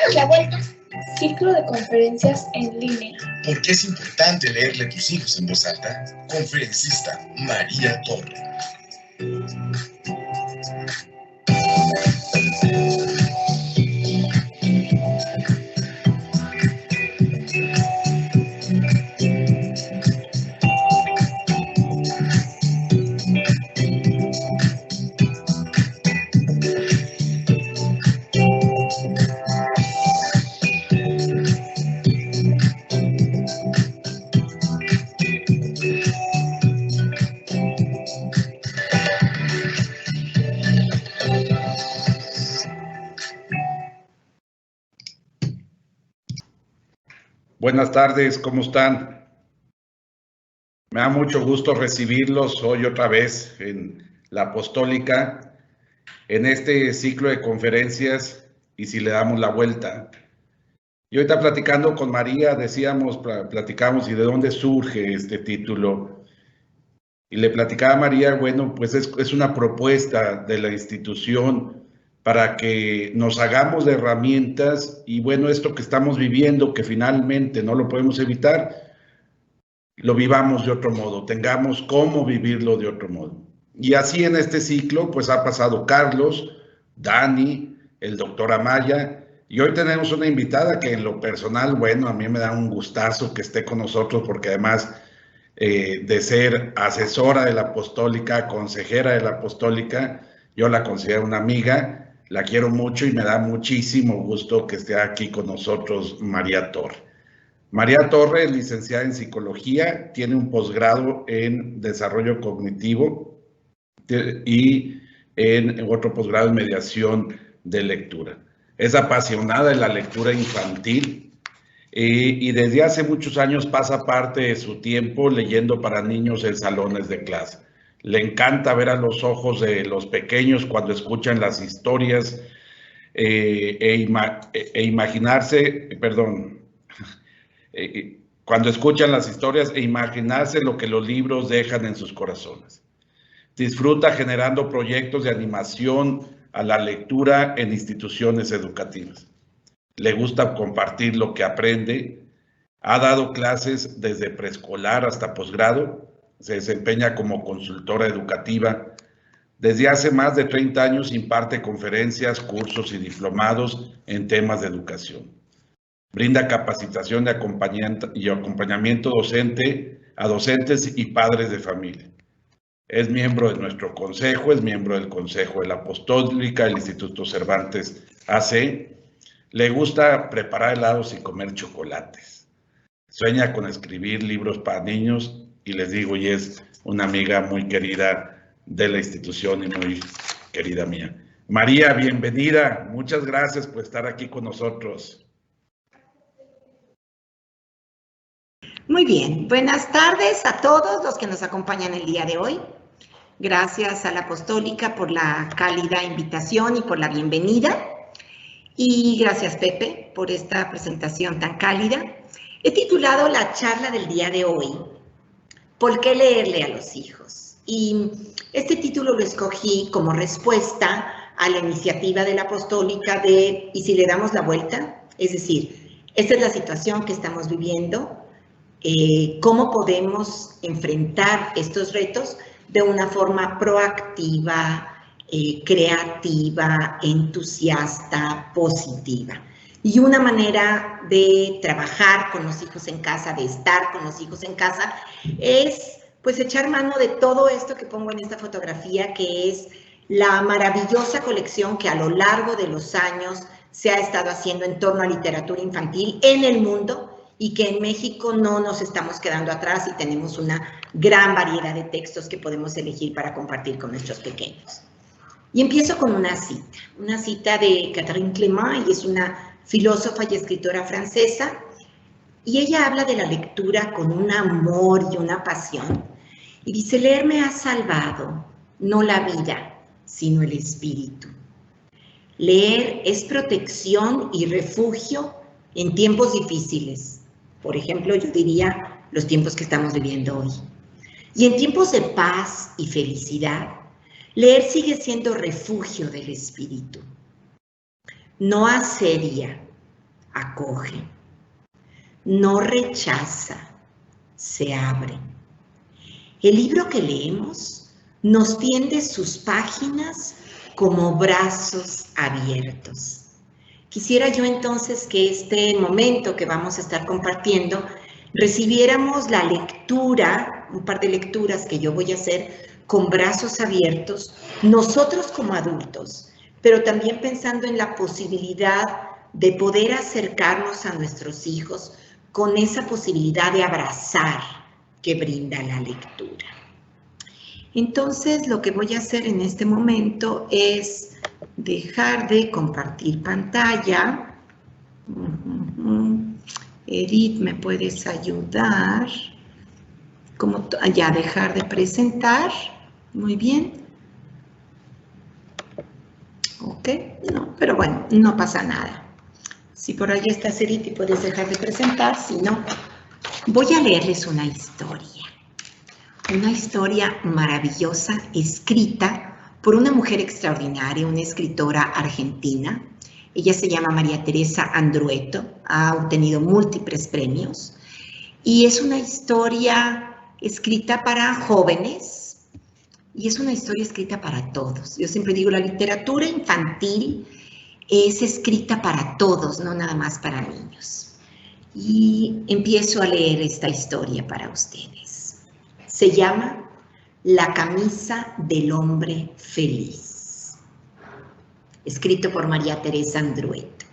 damos la vuelta. Ciclo de conferencias en línea. ¿Por qué es importante leerle a tus hijos en voz alta? Conferencista María Torre. Buenas tardes, ¿cómo están? Me da mucho gusto recibirlos hoy otra vez en la Apostólica, en este ciclo de conferencias, y si le damos la vuelta. Y ahorita platicando con María, platicamos y de dónde surge este título. Y le platicaba a María, bueno, pues es una propuesta de la institución para que nos hagamos de herramientas y bueno, esto que estamos viviendo, que finalmente no lo podemos evitar, lo vivamos de otro modo, tengamos cómo vivirlo de otro modo. Y así en este ciclo, pues ha pasado Carlos, Dani, el doctor Amaya, y hoy tenemos una invitada que en lo personal, bueno, a mí me da un gustazo que esté con nosotros porque además de ser asesora de la Apostólica, consejera de la Apostólica, yo la considero una amiga, la quiero mucho y me da muchísimo gusto que esté aquí con nosotros María Torre. María Torre es licenciada en Psicología, tiene un posgrado en Desarrollo Cognitivo y en otro posgrado en Mediación de Lectura. Es apasionada de la lectura infantil y desde hace muchos años pasa parte de su tiempo leyendo para niños en salones de clase. Le encanta ver a los ojos de los pequeños cuando escuchan las historias cuando escuchan las historias e imaginarse lo que los libros dejan en sus corazones. Disfruta generando proyectos de animación a la lectura en instituciones educativas. Le gusta compartir lo que aprende. Ha dado clases desde preescolar hasta posgrado. Se desempeña como consultora educativa. Desde hace más de 30 años imparte conferencias, cursos y diplomados en temas de educación. Brinda capacitación de acompañamiento docente a docentes y padres de familia. Es miembro de nuestro consejo, es miembro del Consejo de la Apostólica, del Instituto Cervantes AC. Le gusta preparar helados y comer chocolates. Sueña con escribir libros para niños y les digo, y es una amiga muy querida de la institución y muy querida mía. María, bienvenida. Muchas gracias por estar aquí con nosotros. Muy bien, buenas tardes a todos los que nos acompañan el día de hoy. Gracias a la Apostólica por la cálida invitación y por la bienvenida. Y gracias, Pepe, por esta presentación tan cálida. He titulado la charla del día de hoy, ¿por qué leerle a los hijos? Y este título lo escogí como respuesta a la iniciativa de la Apostólica de ¿y si le damos la vuelta? Es decir, esta es la situación que estamos viviendo. ¿Cómo podemos enfrentar estos retos de una forma proactiva, creativa, entusiasta, positiva? Y una manera de trabajar con los hijos en casa, de estar con los hijos en casa, es pues echar mano de todo esto que pongo en esta fotografía, que es la maravillosa colección que a lo largo de los años se ha estado haciendo en torno a literatura infantil en el mundo, y que en México no nos estamos quedando atrás y tenemos una gran variedad de textos que podemos elegir para compartir con nuestros pequeños. Y empiezo con una cita de Catherine Clément, y es una filósofa y escritora francesa, y ella habla de la lectura con un amor y una pasión, y dice: leer me ha salvado, no la vida, sino el espíritu. Leer es protección y refugio en tiempos difíciles. Por ejemplo, yo diría los tiempos que estamos viviendo hoy. Y en tiempos de paz y felicidad, leer sigue siendo refugio del espíritu. No asedia, acoge. No rechaza, se abre. El libro que leemos nos tiende sus páginas como brazos abiertos. Quisiera yo entonces que este momento que vamos a estar compartiendo recibiéramos la lectura, un par de lecturas que yo voy a hacer con brazos abiertos, nosotros como adultos, pero también pensando en la posibilidad de poder acercarnos a nuestros hijos con esa posibilidad de abrazar que brinda la lectura. Entonces, lo que voy a hacer en este momento es dejar de compartir pantalla. Edith, ¿me puedes ayudar? Ya, dejar de presentar. Muy bien. Ok, no, pero bueno, no pasa nada. Si por ahí estás, Edith, y puedes dejar de presentar, si no, voy a leerles una historia. Una historia maravillosa escrita por una mujer extraordinaria, una escritora argentina. Ella se llama María Teresa Andrueto, ha obtenido múltiples premios y es una historia escrita para jóvenes y es una historia escrita para todos. Yo siempre digo, la literatura infantil es escrita para todos, no nada más para niños. Y empiezo a leer esta historia para ustedes. Se llama La camisa del hombre feliz, escrito por María Teresa Andrueto.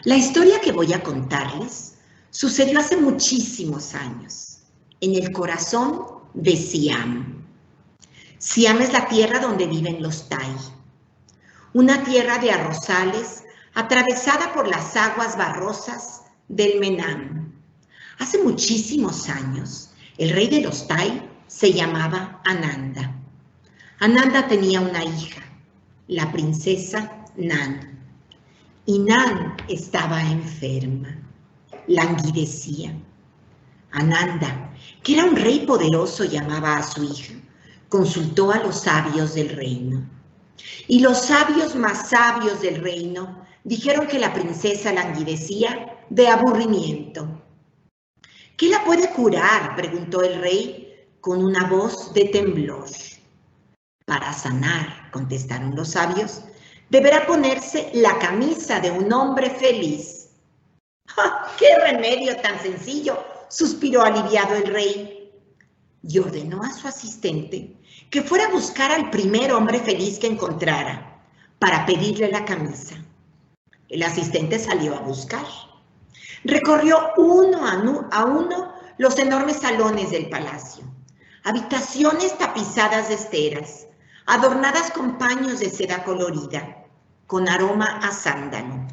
La historia que voy a contarles sucedió hace muchísimos años, en el corazón de Siam. Siam es la tierra donde viven los Tai, una tierra de arrozales atravesada por las aguas barrosas del Menam. Hace muchísimos años, el rey de los Tai se llamaba Ananda. Ananda tenía una hija, la princesa Nan. Y Nan estaba enferma, languidecía. Ananda, que era un rey poderoso, llamaba a su hija, consultó a los sabios del reino. Y los sabios más sabios del reino dijeron que la princesa languidecía de aburrimiento. ¿Qué la puede curar?, preguntó el rey con una voz de temblor. Para sanar, contestaron los sabios, deberá ponerse la camisa de un hombre feliz. ¡Ah, qué remedio tan sencillo!, suspiró aliviado el rey. Y ordenó a su asistente que fuera a buscar al primer hombre feliz que encontrara para pedirle la camisa. El asistente salió a buscar. Recorrió uno a uno los enormes salones del palacio, habitaciones tapizadas de esteras, adornadas con paños de seda colorida, con aroma a sándalo.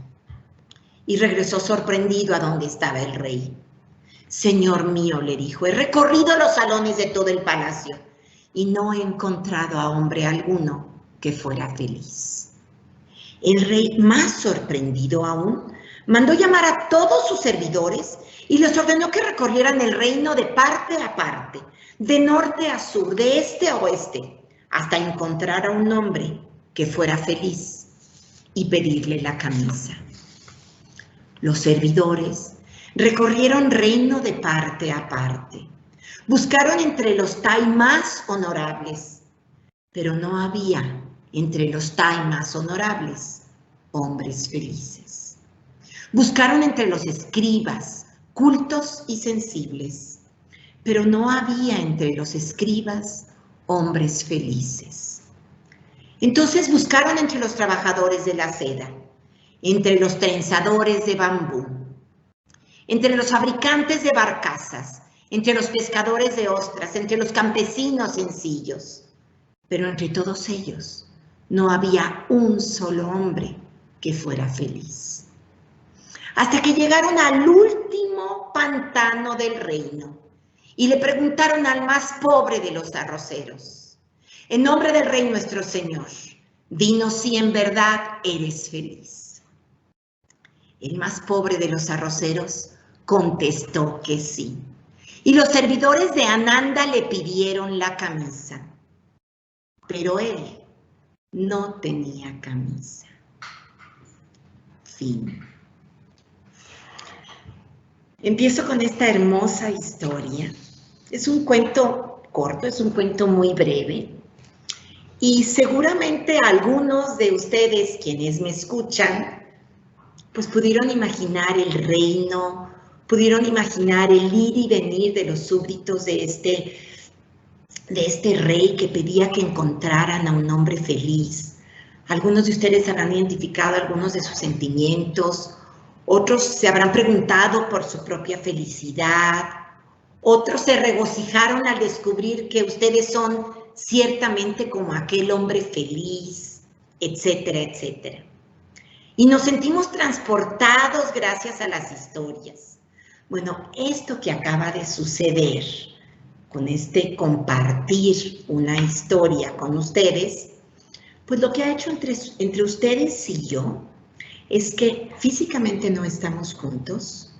Y regresó sorprendido a donde estaba el rey. Señor mío, le dijo, he recorrido los salones de todo el palacio y no he encontrado a hombre alguno que fuera feliz. El rey, más sorprendido aún, mandó llamar a todos sus servidores y les ordenó que recorrieran el reino de parte a parte, de norte a sur, de este a oeste, hasta encontrar a un hombre que fuera feliz y pedirle la camisa. Los servidores recorrieron reino de parte a parte, buscaron entre los Tai más honorables, pero no había entre los Tai más honorables hombres felices. Buscaron entre los escribas, cultos y sensibles, pero no había entre los escribas hombres felices. Entonces buscaron entre los trabajadores de la seda, entre los trenzadores de bambú, entre los fabricantes de barcazas, entre los pescadores de ostras, entre los campesinos sencillos. Pero entre todos ellos no había un solo hombre que fuera feliz. Hasta que llegaron al último pantano del reino y le preguntaron al más pobre de los arroceros: en nombre del rey nuestro señor, dinos si en verdad eres feliz. El más pobre de los arroceros contestó que sí. Y los servidores de Ananda le pidieron la camisa. Pero él no tenía camisa. Fin. Empiezo con esta hermosa historia. Es un cuento corto, es un cuento muy breve. Y seguramente algunos de ustedes, quienes me escuchan, pues pudieron imaginar el reino, pudieron imaginar el ir y venir de los súbditos de este rey que pedía que encontraran a un hombre feliz. Algunos de ustedes habrán identificado algunos de sus sentimientos, otros se habrán preguntado por su propia felicidad, otros se regocijaron al descubrir que ustedes son ciertamente como aquel hombre feliz, etcétera, etcétera. Y nos sentimos transportados gracias a las historias. Bueno, esto que acaba de suceder con este compartir una historia con ustedes, pues lo que ha hecho entre ustedes y yo es que físicamente no estamos juntos.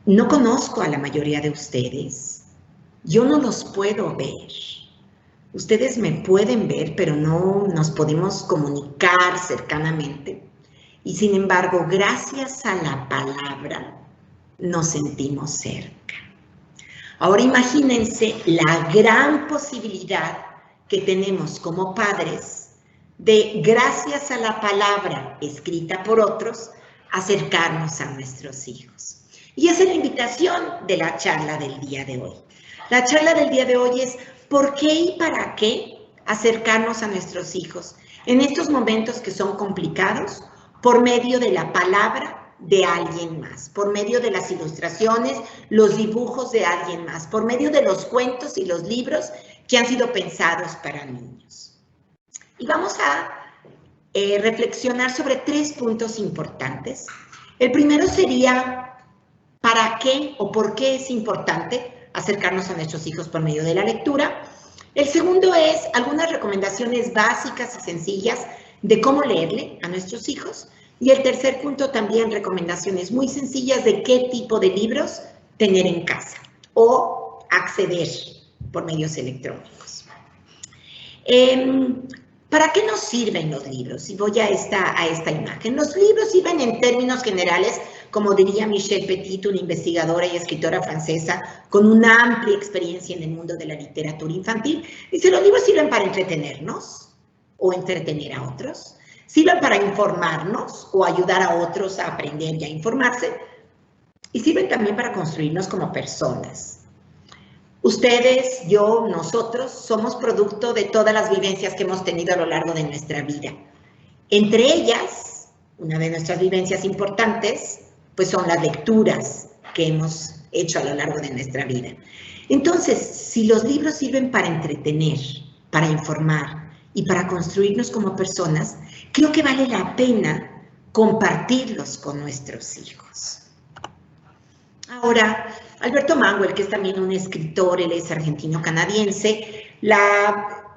No conozco a la mayoría de ustedes. Yo no los puedo ver. Ustedes me pueden ver, pero no nos podemos comunicar cercanamente. Y sin embargo, gracias a la palabra, nos sentimos cerca. Ahora imagínense la gran posibilidad que tenemos como padres de, gracias a la palabra escrita por otros, acercarnos a nuestros hijos. Y esa es la invitación de la charla del día de hoy. La charla del día de hoy es ¿por qué y para qué acercarnos a nuestros hijos en estos momentos que son complicados por medio de la palabra de alguien más, por medio de las ilustraciones, los dibujos de alguien más, por medio de los cuentos y los libros que han sido pensados para niños? Y vamos a reflexionar sobre 3 puntos importantes. El primero sería ¿para qué o por qué es importante acercarnos a nuestros hijos por medio de la lectura? El segundo es algunas recomendaciones básicas y sencillas de cómo leerle a nuestros hijos. Y el tercer punto también recomendaciones muy sencillas de qué tipo de libros tener en casa o acceder por medios electrónicos. ¿Para qué nos sirven los libros? Y voy a esta imagen. Los libros sirven en términos generales, como diría Michel Petit, una investigadora y escritora francesa con una amplia experiencia en el mundo de la literatura infantil. Dice, los libros sirven para entretenernos o entretener a otros, sirven para informarnos o ayudar a otros a aprender y a informarse, y sirven también para construirnos como personas. Ustedes, yo, nosotros, somos producto de todas las vivencias que hemos tenido a lo largo de nuestra vida. Entre ellas, una de nuestras vivencias importantes, pues son las lecturas que hemos hecho a lo largo de nuestra vida. Entonces, si los libros sirven para entretener, para informar y para construirnos como personas, creo que vale la pena compartirlos con nuestros hijos. Ahora, Alberto Manguel, que es también un escritor, él es argentino-canadiense,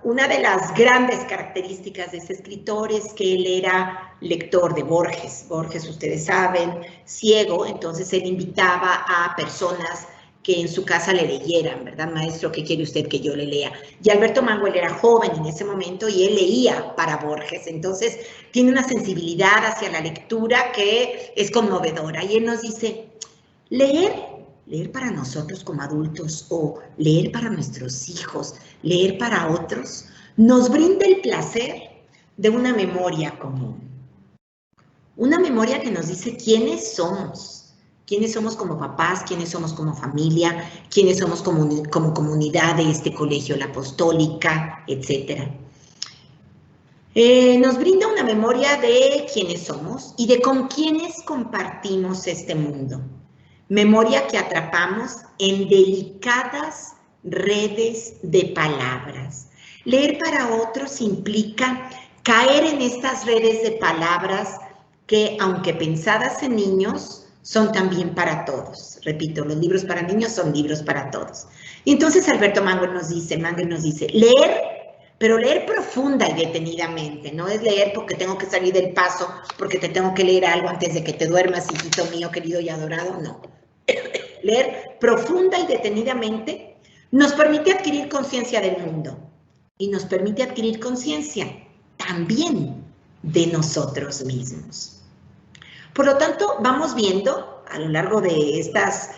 una de las grandes características de ese escritor es que él era lector de Borges. Borges, ustedes saben, ciego, entonces él invitaba a personas que en su casa le leyeran, ¿verdad, maestro? ¿Qué quiere usted que yo le lea? Y Alberto Manguel era joven en ese momento y él leía para Borges, entonces tiene una sensibilidad hacia la lectura que es conmovedora. Y él nos dice, leer para nosotros como adultos o leer para nuestros hijos, leer para otros, nos brinda el placer de una memoria común. Una memoria que nos dice quiénes somos como papás, quiénes somos como familia, quiénes somos como comunidad de este colegio, la apostólica, etc. Nos brinda una memoria de quiénes somos y de con quiénes compartimos este mundo. Memoria que atrapamos en delicadas redes de palabras. Leer para otros implica caer en estas redes de palabras que, aunque pensadas en niños, son también para todos. Repito, los libros para niños son libros para todos. Y entonces Alberto Manguel nos dice, leer, pero leer profunda y detenidamente. No es leer porque tengo que salir del paso, porque te tengo que leer algo antes de que te duermas, hijito mío, querido y adorado, no. Leer profunda y detenidamente nos permite adquirir conciencia del mundo y nos permite adquirir conciencia también de nosotros mismos. Por lo tanto, vamos viendo a lo largo de estas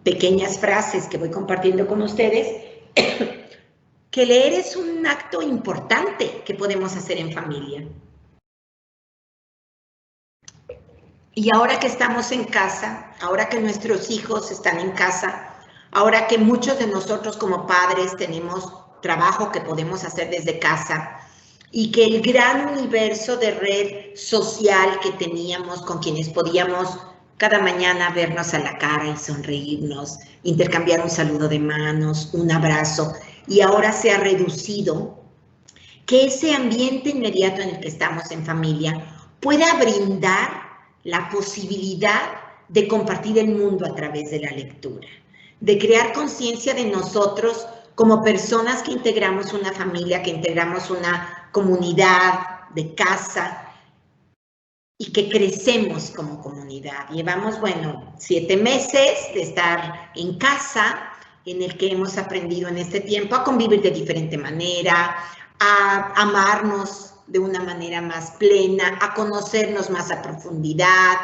pequeñas frases que voy compartiendo con ustedes, que leer es un acto importante que podemos hacer en familia. Y ahora que estamos en casa, ahora que nuestros hijos están en casa, ahora que muchos de nosotros como padres tenemos trabajo que podemos hacer desde casa y que el gran universo de red social que teníamos con quienes podíamos cada mañana vernos a la cara y sonreírnos, intercambiar un saludo de manos, un abrazo, y ahora se ha reducido, que ese ambiente inmediato en el que estamos en familia pueda brindar la posibilidad de compartir el mundo a través de la lectura, de crear conciencia de nosotros como personas que integramos una familia, que integramos una comunidad de casa y que crecemos como comunidad. Llevamos, bueno, 7 meses de estar en casa, en el que hemos aprendido en este tiempo a convivir de diferente manera, a amarnos de una manera más plena, a conocernos más a profundidad,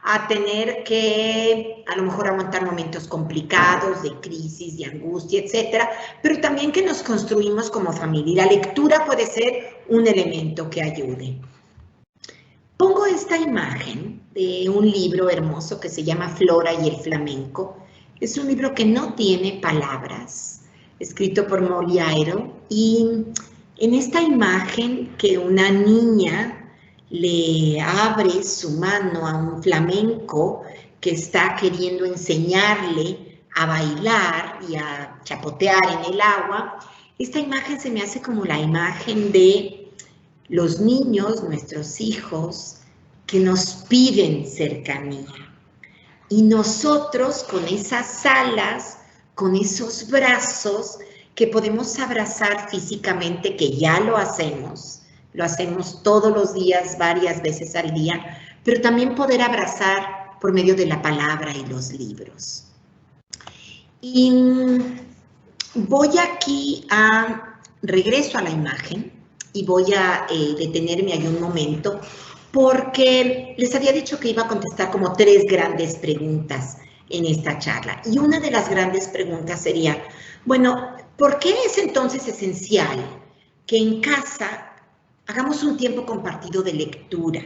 a tener que a lo mejor aguantar momentos complicados de crisis, de angustia, etcétera, pero también que nos construimos como familia. Y la lectura puede ser un elemento que ayude. Pongo esta imagen de un libro hermoso que se llama Flora y el flamenco. Es un libro que no tiene palabras, escrito por Molly Idle, y en esta imagen que una niña le abre su mano a un flamenco que está queriendo enseñarle a bailar y a chapotear en el agua, esta imagen se me hace como la imagen de los niños, nuestros hijos, que nos piden cercanía. Y nosotros con esas alas, con esos brazos, que podemos abrazar físicamente, que ya lo hacemos todos los días, varias veces al día, pero también poder abrazar por medio de la palabra y los libros. Y voy aquí regreso a la imagen y voy a detenerme ahí un momento, porque les había dicho que iba a contestar como 3 grandes preguntas en esta charla. Y una de las grandes preguntas sería, bueno, ¿por qué es entonces esencial que en casa hagamos un tiempo compartido de lectura?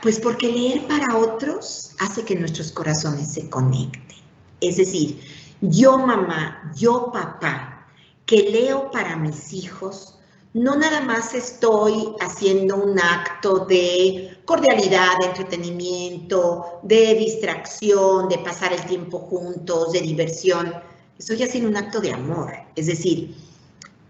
Pues porque leer para otros hace que nuestros corazones se conecten. Es decir, yo mamá, yo papá, que leo para mis hijos, no nada más estoy haciendo un acto de cordialidad, de entretenimiento, de distracción, de pasar el tiempo juntos, de diversión. Estoy haciendo un acto de amor. Es decir,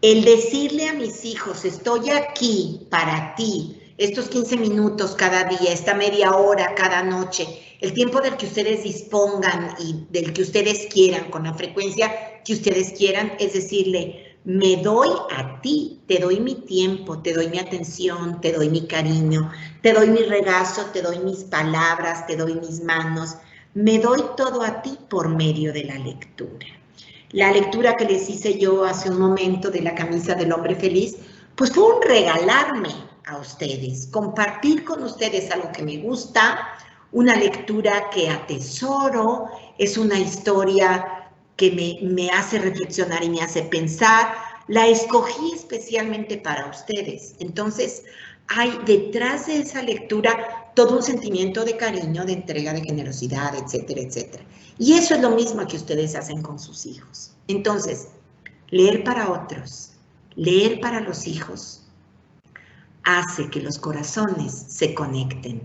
el decirle a mis hijos, estoy aquí para ti, estos 15 minutos cada día, esta media hora cada noche, el tiempo del que ustedes dispongan y del que ustedes quieran, con la frecuencia que ustedes quieran, es decirle, me doy a ti, te doy mi tiempo, te doy mi atención, te doy mi cariño, te doy mi regazo, te doy mis palabras, te doy mis manos, me doy todo a ti por medio de la lectura. La lectura que les hice yo hace un momento de la camisa del hombre feliz, pues fue un regalarme a ustedes, compartir con ustedes algo que me gusta, una lectura que atesoro, es una historia que me hace reflexionar y me hace pensar, la escogí especialmente para ustedes. Entonces, hay detrás de esa lectura todo un sentimiento de cariño, de entrega, de generosidad, etcétera, etcétera. Y eso es lo mismo que ustedes hacen con sus hijos. Entonces, leer para otros, leer para los hijos, hace que los corazones se conecten.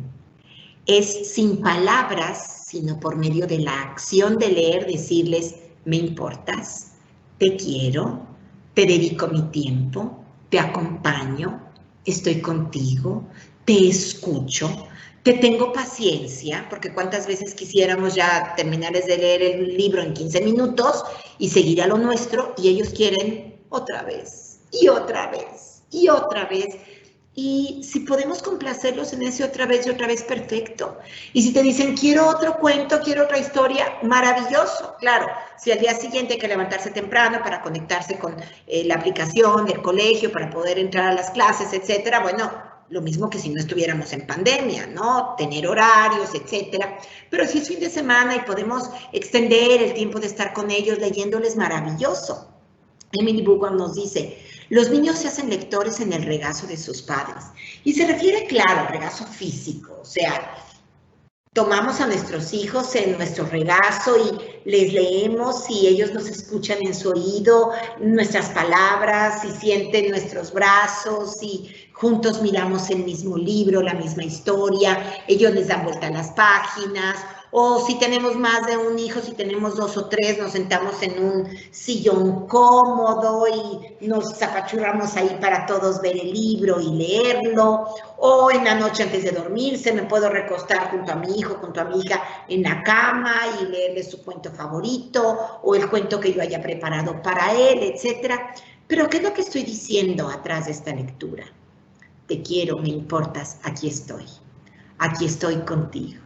Es sin palabras, sino por medio de la acción de leer, decirles, me importas, te quiero, te dedico mi tiempo, te acompaño, estoy contigo, te escucho, te tengo paciencia, porque cuántas veces quisiéramos ya terminar de leer el libro en 15 minutos y seguir a lo nuestro, y ellos quieren otra vez, y otra vez, y otra vez. Y si podemos complacerlos en ese otra vez y otra vez, perfecto. Y si te dicen, quiero otro cuento, quiero otra historia, maravilloso. Claro, si al día siguiente hay que levantarse temprano para conectarse con la aplicación del colegio, para poder entrar a las clases, etcétera, bueno, lo mismo que si no estuviéramos en pandemia, ¿no? Tener horarios, etcétera. Pero si es fin de semana y podemos extender el tiempo de estar con ellos leyéndoles, maravilloso. Emily Buchan nos dice, los niños se hacen lectores en el regazo de sus padres. Y se refiere, claro, al regazo físico, o sea, tomamos a nuestros hijos en nuestro regazo y les leemos y ellos nos escuchan en su oído, nuestras palabras y sienten nuestros brazos y juntos miramos el mismo libro, la misma historia, ellos les dan vuelta a las páginas. O si tenemos más de un hijo, si tenemos 2 o 3, nos sentamos en un sillón cómodo y nos apachurramos ahí para todos ver el libro y leerlo. O en la noche antes de dormirse me puedo recostar junto a mi hijo, junto a mi hija en la cama y leerle su cuento favorito o el cuento que yo haya preparado para él, etc. Pero ¿qué es lo que estoy diciendo atrás de esta lectura? Te quiero, me importas, aquí estoy contigo.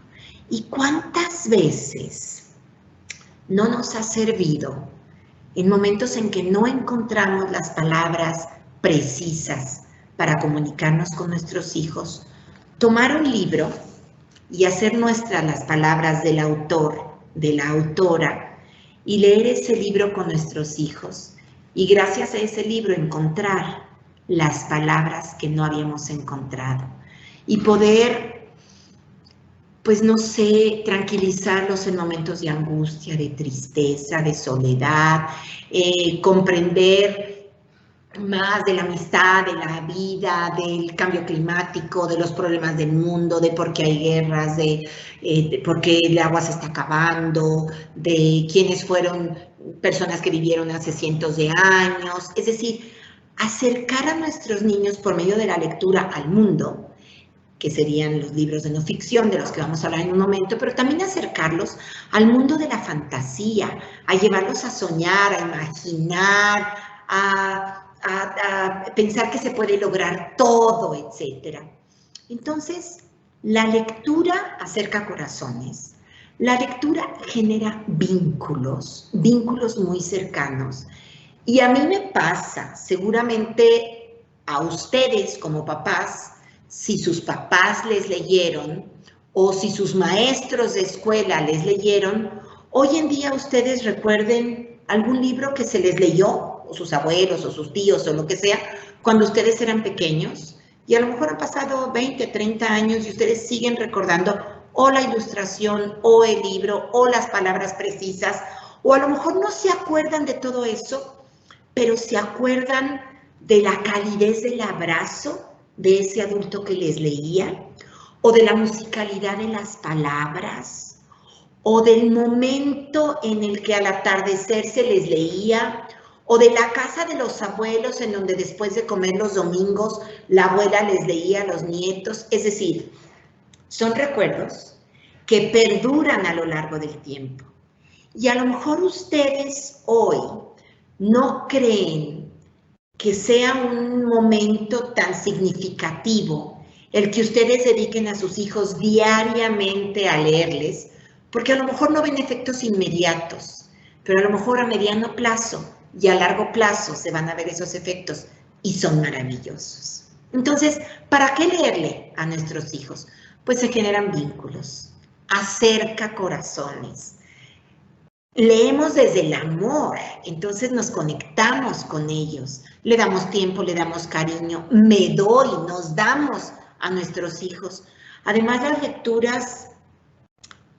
¿Y cuántas veces no nos ha servido en momentos en que no encontramos las palabras precisas para comunicarnos con nuestros hijos, tomar un libro y hacer nuestras las palabras del autor, de la autora, y leer ese libro con nuestros hijos, y gracias a ese libro encontrar las palabras que no habíamos encontrado, y poder, pues no sé, tranquilizarlos en momentos de angustia, de tristeza, de soledad, comprender más de la amistad, de la vida, del cambio climático, de los problemas del mundo, de por qué hay guerras, de por qué el agua se está acabando, de quiénes fueron personas que vivieron hace cientos de años. Es decir, acercar a nuestros niños por medio de la lectura al mundo, que serían los libros de no ficción, de los que vamos a hablar en un momento, pero también acercarlos al mundo de la fantasía, a llevarlos a soñar, a imaginar, a pensar que se puede lograr todo, etc. Entonces, la lectura acerca corazones, la lectura genera vínculos muy cercanos. Y a mí me pasa, seguramente a ustedes como papás, si sus papás les leyeron o si sus maestros de escuela les leyeron, hoy en día ustedes recuerden algún libro que se les leyó, o sus abuelos o sus tíos o lo que sea, cuando ustedes eran pequeños, y a lo mejor han pasado 20, 30 años y ustedes siguen recordando o la ilustración o el libro o las palabras precisas, o a lo mejor no se acuerdan de todo eso, pero se acuerdan de la calidez del abrazo de ese adulto que les leía, o de la musicalidad de las palabras, o del momento en el que al atardecer se les leía, o de la casa de los abuelos en donde después de comer los domingos la abuela les leía a los nietos. Es decir, son recuerdos que perduran a lo largo del tiempo. Y a lo mejor ustedes hoy no creen que sea un momento tan significativo el que ustedes dediquen a sus hijos diariamente a leerles, porque a lo mejor no ven efectos inmediatos, pero a lo mejor a mediano plazo y a largo plazo se van a ver esos efectos y son maravillosos. Entonces, ¿para qué leerle a nuestros hijos? Pues se generan vínculos, acerca corazones. Leemos desde el amor, entonces nos conectamos con ellos, le damos tiempo, le damos cariño, nos damos a nuestros hijos. Además, las lecturas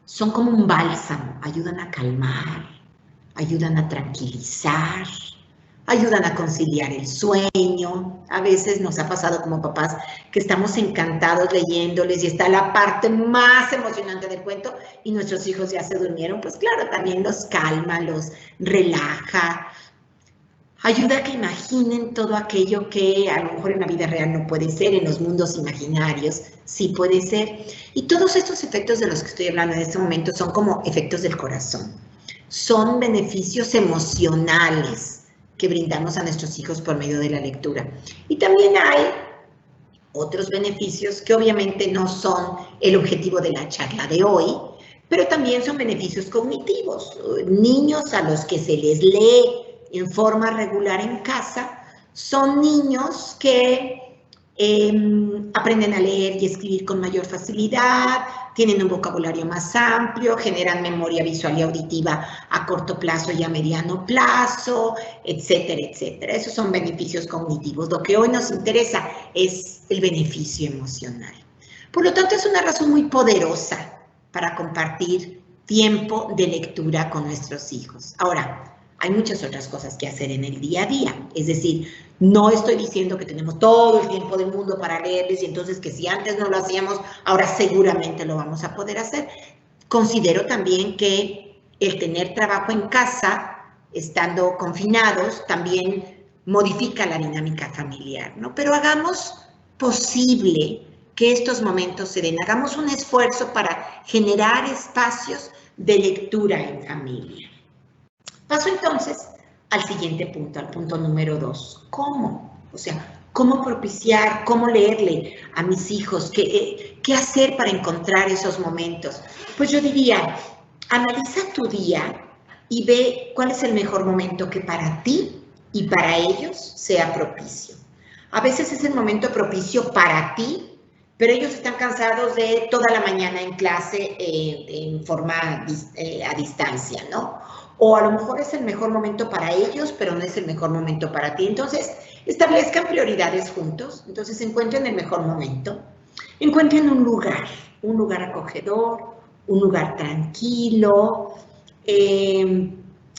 son como un bálsamo, ayudan a calmar, ayudan a tranquilizar, ayudan a conciliar el sueño. A veces nos ha pasado como papás que estamos encantados leyéndoles y está la parte más emocionante del cuento y nuestros hijos ya se durmieron. Pues claro, también los calma, los relaja, ayuda a que imaginen todo aquello que a lo mejor en la vida real no puede ser, en los mundos imaginarios sí puede ser. Y todos estos efectos de los que estoy hablando en este momento son como efectos del corazón. Son beneficios emocionales que brindamos a nuestros hijos por medio de la lectura. Y también hay otros beneficios que obviamente no son el objetivo de la charla de hoy, pero también son beneficios cognitivos. Niños a los que se les lee en forma regular en casa son niños que aprenden a leer y escribir con mayor facilidad, tienen un vocabulario más amplio, generan memoria visual y auditiva a corto plazo y a mediano plazo, etcétera, etcétera. Esos son beneficios cognitivos. Lo que hoy nos interesa es el beneficio emocional. Por lo tanto, es una razón muy poderosa para compartir tiempo de lectura con nuestros hijos. Ahora, hay muchas otras cosas que hacer en el día a día. Es decir, no estoy diciendo que tenemos todo el tiempo del mundo para leerles y entonces que si antes no lo hacíamos, ahora seguramente lo vamos a poder hacer. Considero también que el tener trabajo en casa, estando confinados, también modifica la dinámica familiar, ¿no? Pero hagamos posible que estos momentos se den. Hagamos un esfuerzo para generar espacios de lectura en familia. Paso entonces al siguiente punto, al punto número 2. ¿Cómo? O sea, ¿cómo propiciar, cómo leerle a mis hijos? ¿Qué hacer para encontrar esos momentos? Pues yo diría, analiza tu día y ve cuál es el mejor momento que para ti y para ellos sea propicio. A veces es el momento propicio para ti, pero ellos están cansados de toda la mañana en clase en forma a distancia, ¿no? O a lo mejor es el mejor momento para ellos, pero no es el mejor momento para ti. Entonces, establezcan prioridades juntos. Entonces, encuentren el mejor momento. Encuentren un lugar acogedor, un lugar tranquilo.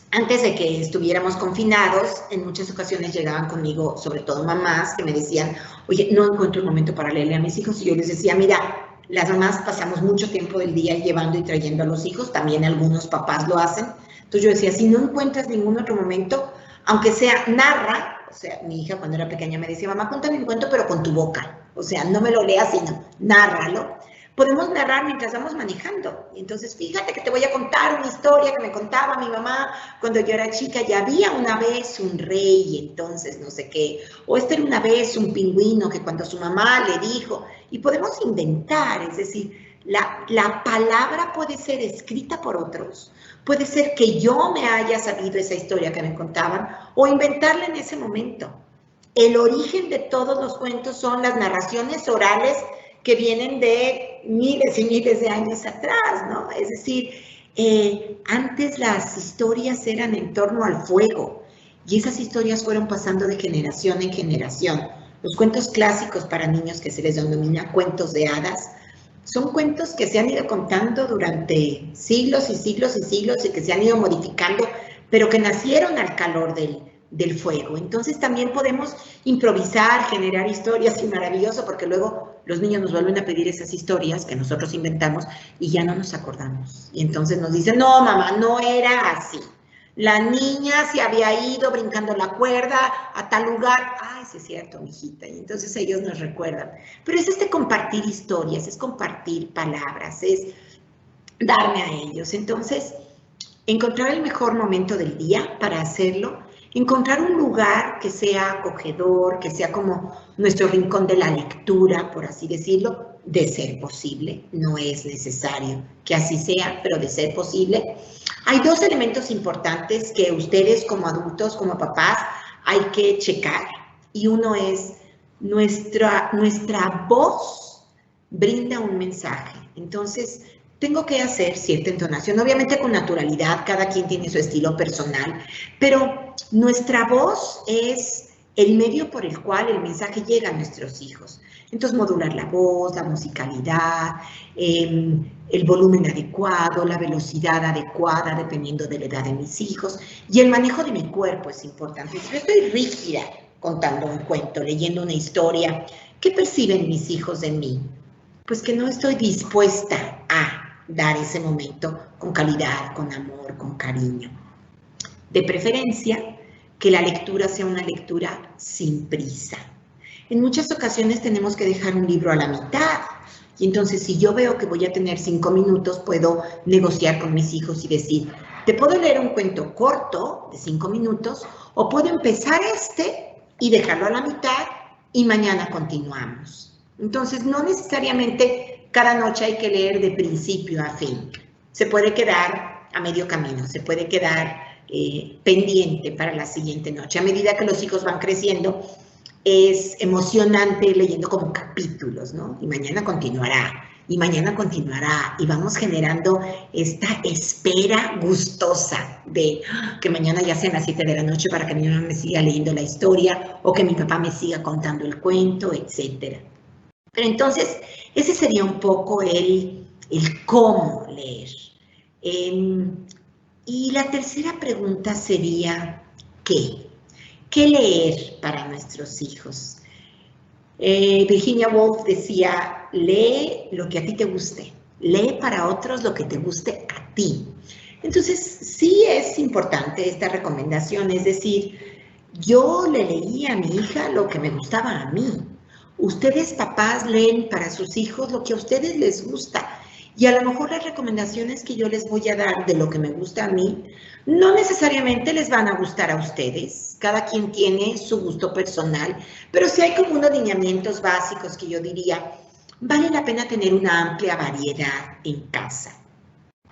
Antes de que estuviéramos confinados, en muchas ocasiones llegaban conmigo, sobre todo mamás, que me decían, oye, no encuentro un momento para leerle a mis hijos. Y yo les decía, mira, las mamás pasamos mucho tiempo del día llevando y trayendo a los hijos. También algunos papás lo hacen. Entonces yo decía, si no encuentras ningún otro momento, aunque sea narra, o sea, mi hija cuando era pequeña me decía, mamá, cuéntame un cuento, pero con tu boca. O sea, no me lo leas, sino nárralo. Podemos narrar mientras vamos manejando. Y entonces, fíjate que te voy a contar una historia que me contaba mi mamá cuando yo era chica. Ya había una vez un rey, entonces no sé qué. O era una vez un pingüino que cuando su mamá le dijo. Y podemos inventar, es decir, la palabra puede ser escrita por otros. Puede ser que yo me haya sabido esa historia que me contaban o inventarla en ese momento. El origen de todos los cuentos son las narraciones orales que vienen de miles y miles de años atrás, ¿no? Es decir, antes las historias eran en torno al fuego y esas historias fueron pasando de generación en generación. Los cuentos clásicos para niños que se les denomina cuentos de hadas son cuentos que se han ido contando durante siglos y siglos y siglos y que se han ido modificando, pero que nacieron al calor del fuego. Entonces también podemos improvisar, generar historias y maravilloso, porque luego los niños nos vuelven a pedir esas historias que nosotros inventamos y ya no nos acordamos. Y entonces nos dicen, no, mamá, no era así. La niña se había ido brincando la cuerda a tal lugar. Ay, sí es cierto, mijita. Y entonces ellos nos recuerdan. Pero es compartir historias, es compartir palabras, es darme a ellos. Entonces, encontrar el mejor momento del día para hacerlo, encontrar un lugar que sea acogedor, que sea como nuestro rincón de la lectura, por así decirlo, de ser posible. No es necesario que así sea, pero de ser posible. Hay dos elementos importantes que ustedes como adultos, como papás, hay que checar. Y uno es nuestra voz brinda un mensaje. Entonces, tengo que hacer cierta entonación, obviamente con naturalidad, cada quien tiene su estilo personal, pero nuestra voz es el medio por el cual el mensaje llega a nuestros hijos. Entonces, modular la voz, la musicalidad, el volumen adecuado, la velocidad adecuada, dependiendo de la edad de mis hijos, y el manejo de mi cuerpo es importante. Si yo estoy rígida contando un cuento, leyendo una historia, ¿qué perciben mis hijos de mí? Pues que no estoy dispuesta a dar ese momento con calidad, con amor, con cariño. De preferencia, que la lectura sea una lectura sin prisa. En muchas ocasiones tenemos que dejar un libro a la mitad. Y entonces, si yo veo que voy a tener 5 minutos, puedo negociar con mis hijos y decir, te puedo leer un cuento corto de 5 minutos o puedo empezar y dejarlo a la mitad y mañana continuamos. Entonces, no necesariamente cada noche hay que leer de principio a fin. Se puede quedar a medio camino, se puede quedar pendiente para la siguiente noche. A medida que los hijos van creciendo, es emocionante leyendo como capítulos, ¿no? Y mañana continuará, y mañana continuará, y vamos generando esta espera gustosa de que mañana ya sean las 7 de la noche para que mi mamá me siga leyendo la historia o que mi papá me siga contando el cuento, etc. Pero entonces, ese sería un poco el cómo leer. Y la tercera pregunta sería, ¿qué? ¿Qué leer para nuestros hijos? Virginia Woolf decía, lee lo que a ti te guste, lee para otros lo que te guste a ti. Entonces, sí es importante esta recomendación, es decir, yo le leí a mi hija lo que me gustaba a mí. Ustedes, papás, leen para sus hijos lo que a ustedes les gusta. Y a lo mejor las recomendaciones que yo les voy a dar de lo que me gusta a mí, no necesariamente les van a gustar a ustedes. Cada quien tiene su gusto personal, pero sí hay como unos lineamientos básicos que yo diría, vale la pena tener una amplia variedad en casa.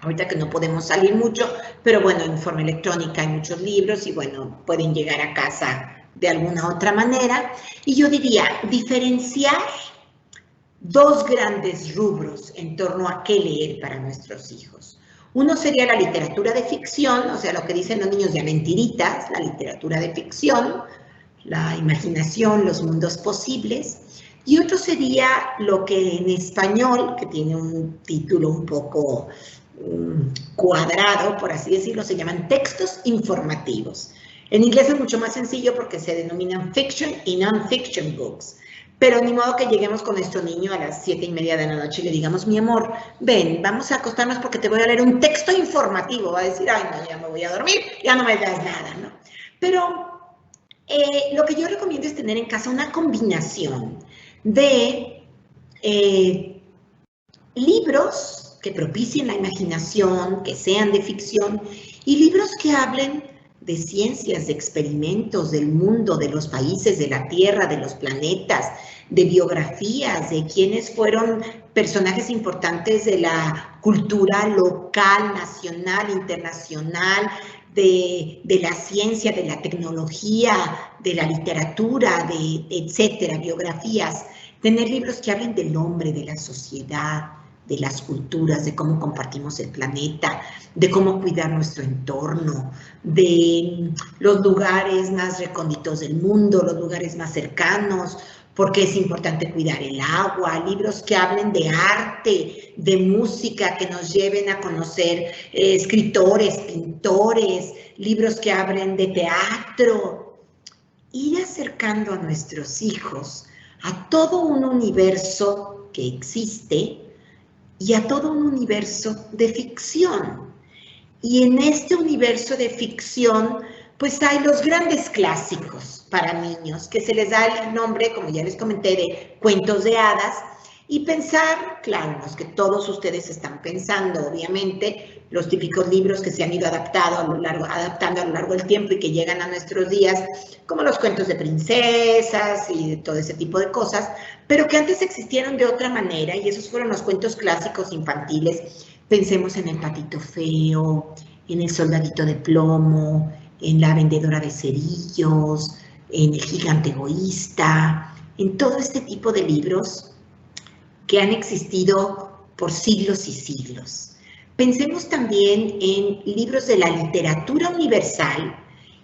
Ahorita que no podemos salir mucho, pero bueno, en forma electrónica hay muchos libros y bueno, pueden llegar a casa de alguna otra manera. Y yo diría, diferenciar dos grandes rubros en torno a qué leer para nuestros hijos. Uno sería la literatura de ficción, o sea, lo que dicen los niños ya mentiritas, la literatura de ficción, la imaginación, los mundos posibles. Y otro sería lo que en español, que tiene un título un poco cuadrado, por así decirlo, se llaman textos informativos. En inglés es mucho más sencillo porque se denominan fiction y non-fiction books. Pero ni modo que lleguemos con nuestro niño a las 7:30 de la noche y le digamos, mi amor, ven, vamos a acostarnos porque te voy a leer un texto informativo. Va a decir, ay, no, ya me voy a dormir, ya no me das nada, ¿no? Pero lo que yo recomiendo es tener en casa una combinación de libros que propicien la imaginación, que sean de ficción, y libros que hablen de ciencias, de experimentos, del mundo, de los países, de la Tierra, de los planetas, de biografías, de quienes fueron personajes importantes de la cultura local, nacional, internacional, de la ciencia, de la tecnología, de la literatura, de etcétera, biografías. Tener libros que hablen del hombre, de la sociedad, de las culturas, de cómo compartimos el planeta, de cómo cuidar nuestro entorno, de los lugares más recónditos del mundo, los lugares más cercanos, porque es importante cuidar el agua, libros que hablen de arte, de música, que nos lleven a conocer escritores, pintores, libros que hablen de teatro. Ir acercando a nuestros hijos a todo un universo que existe y a todo un universo de ficción. Y en este universo de ficción, pues hay los grandes clásicos para niños, que se les da el nombre, como ya les comenté, de cuentos de hadas, y pensar, claro, los que todos ustedes están pensando, obviamente, los típicos libros que se han ido adaptando a lo largo del tiempo y que llegan a nuestros días, como los cuentos de princesas y de todo ese tipo de cosas, pero que antes existieron de otra manera, y esos fueron los cuentos clásicos infantiles. Pensemos en El Patito Feo, en El Soldadito de Plomo, en La Vendedora de Cerillos, en El Gigante Egoísta, en todo este tipo de libros que han existido por siglos y siglos. Pensemos también en libros de la literatura universal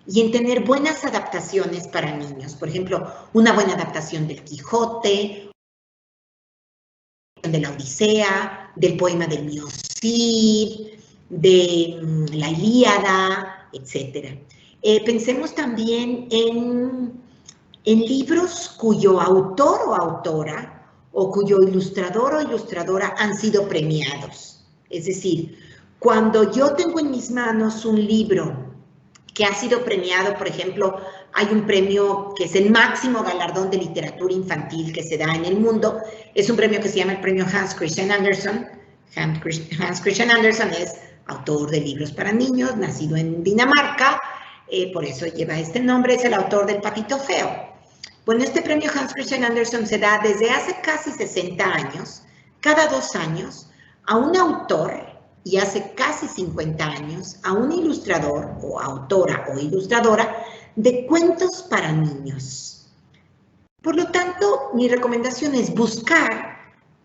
y en tener buenas adaptaciones para niños. Por ejemplo, una buena adaptación del Quijote, de la Odisea, del poema del Mío Cid, de la Ilíada, etc. Pensemos también en libros cuyo autor o autora o cuyo ilustrador o ilustradora han sido premiados. Es decir, cuando yo tengo en mis manos un libro que ha sido premiado, por ejemplo, hay un premio que es el máximo galardón de literatura infantil que se da en el mundo, es un premio que se llama el premio Hans Christian Andersen. Hans Christian Andersen es autor de libros para niños, nacido en Dinamarca, por eso lleva este nombre, es el autor del Patito Feo. Bueno, este premio Hans Christian Andersen se da desde hace casi 60 años, cada 2 años, a un autor, y hace casi 50 años, a un ilustrador o autora o ilustradora de cuentos para niños. Por lo tanto, mi recomendación es buscar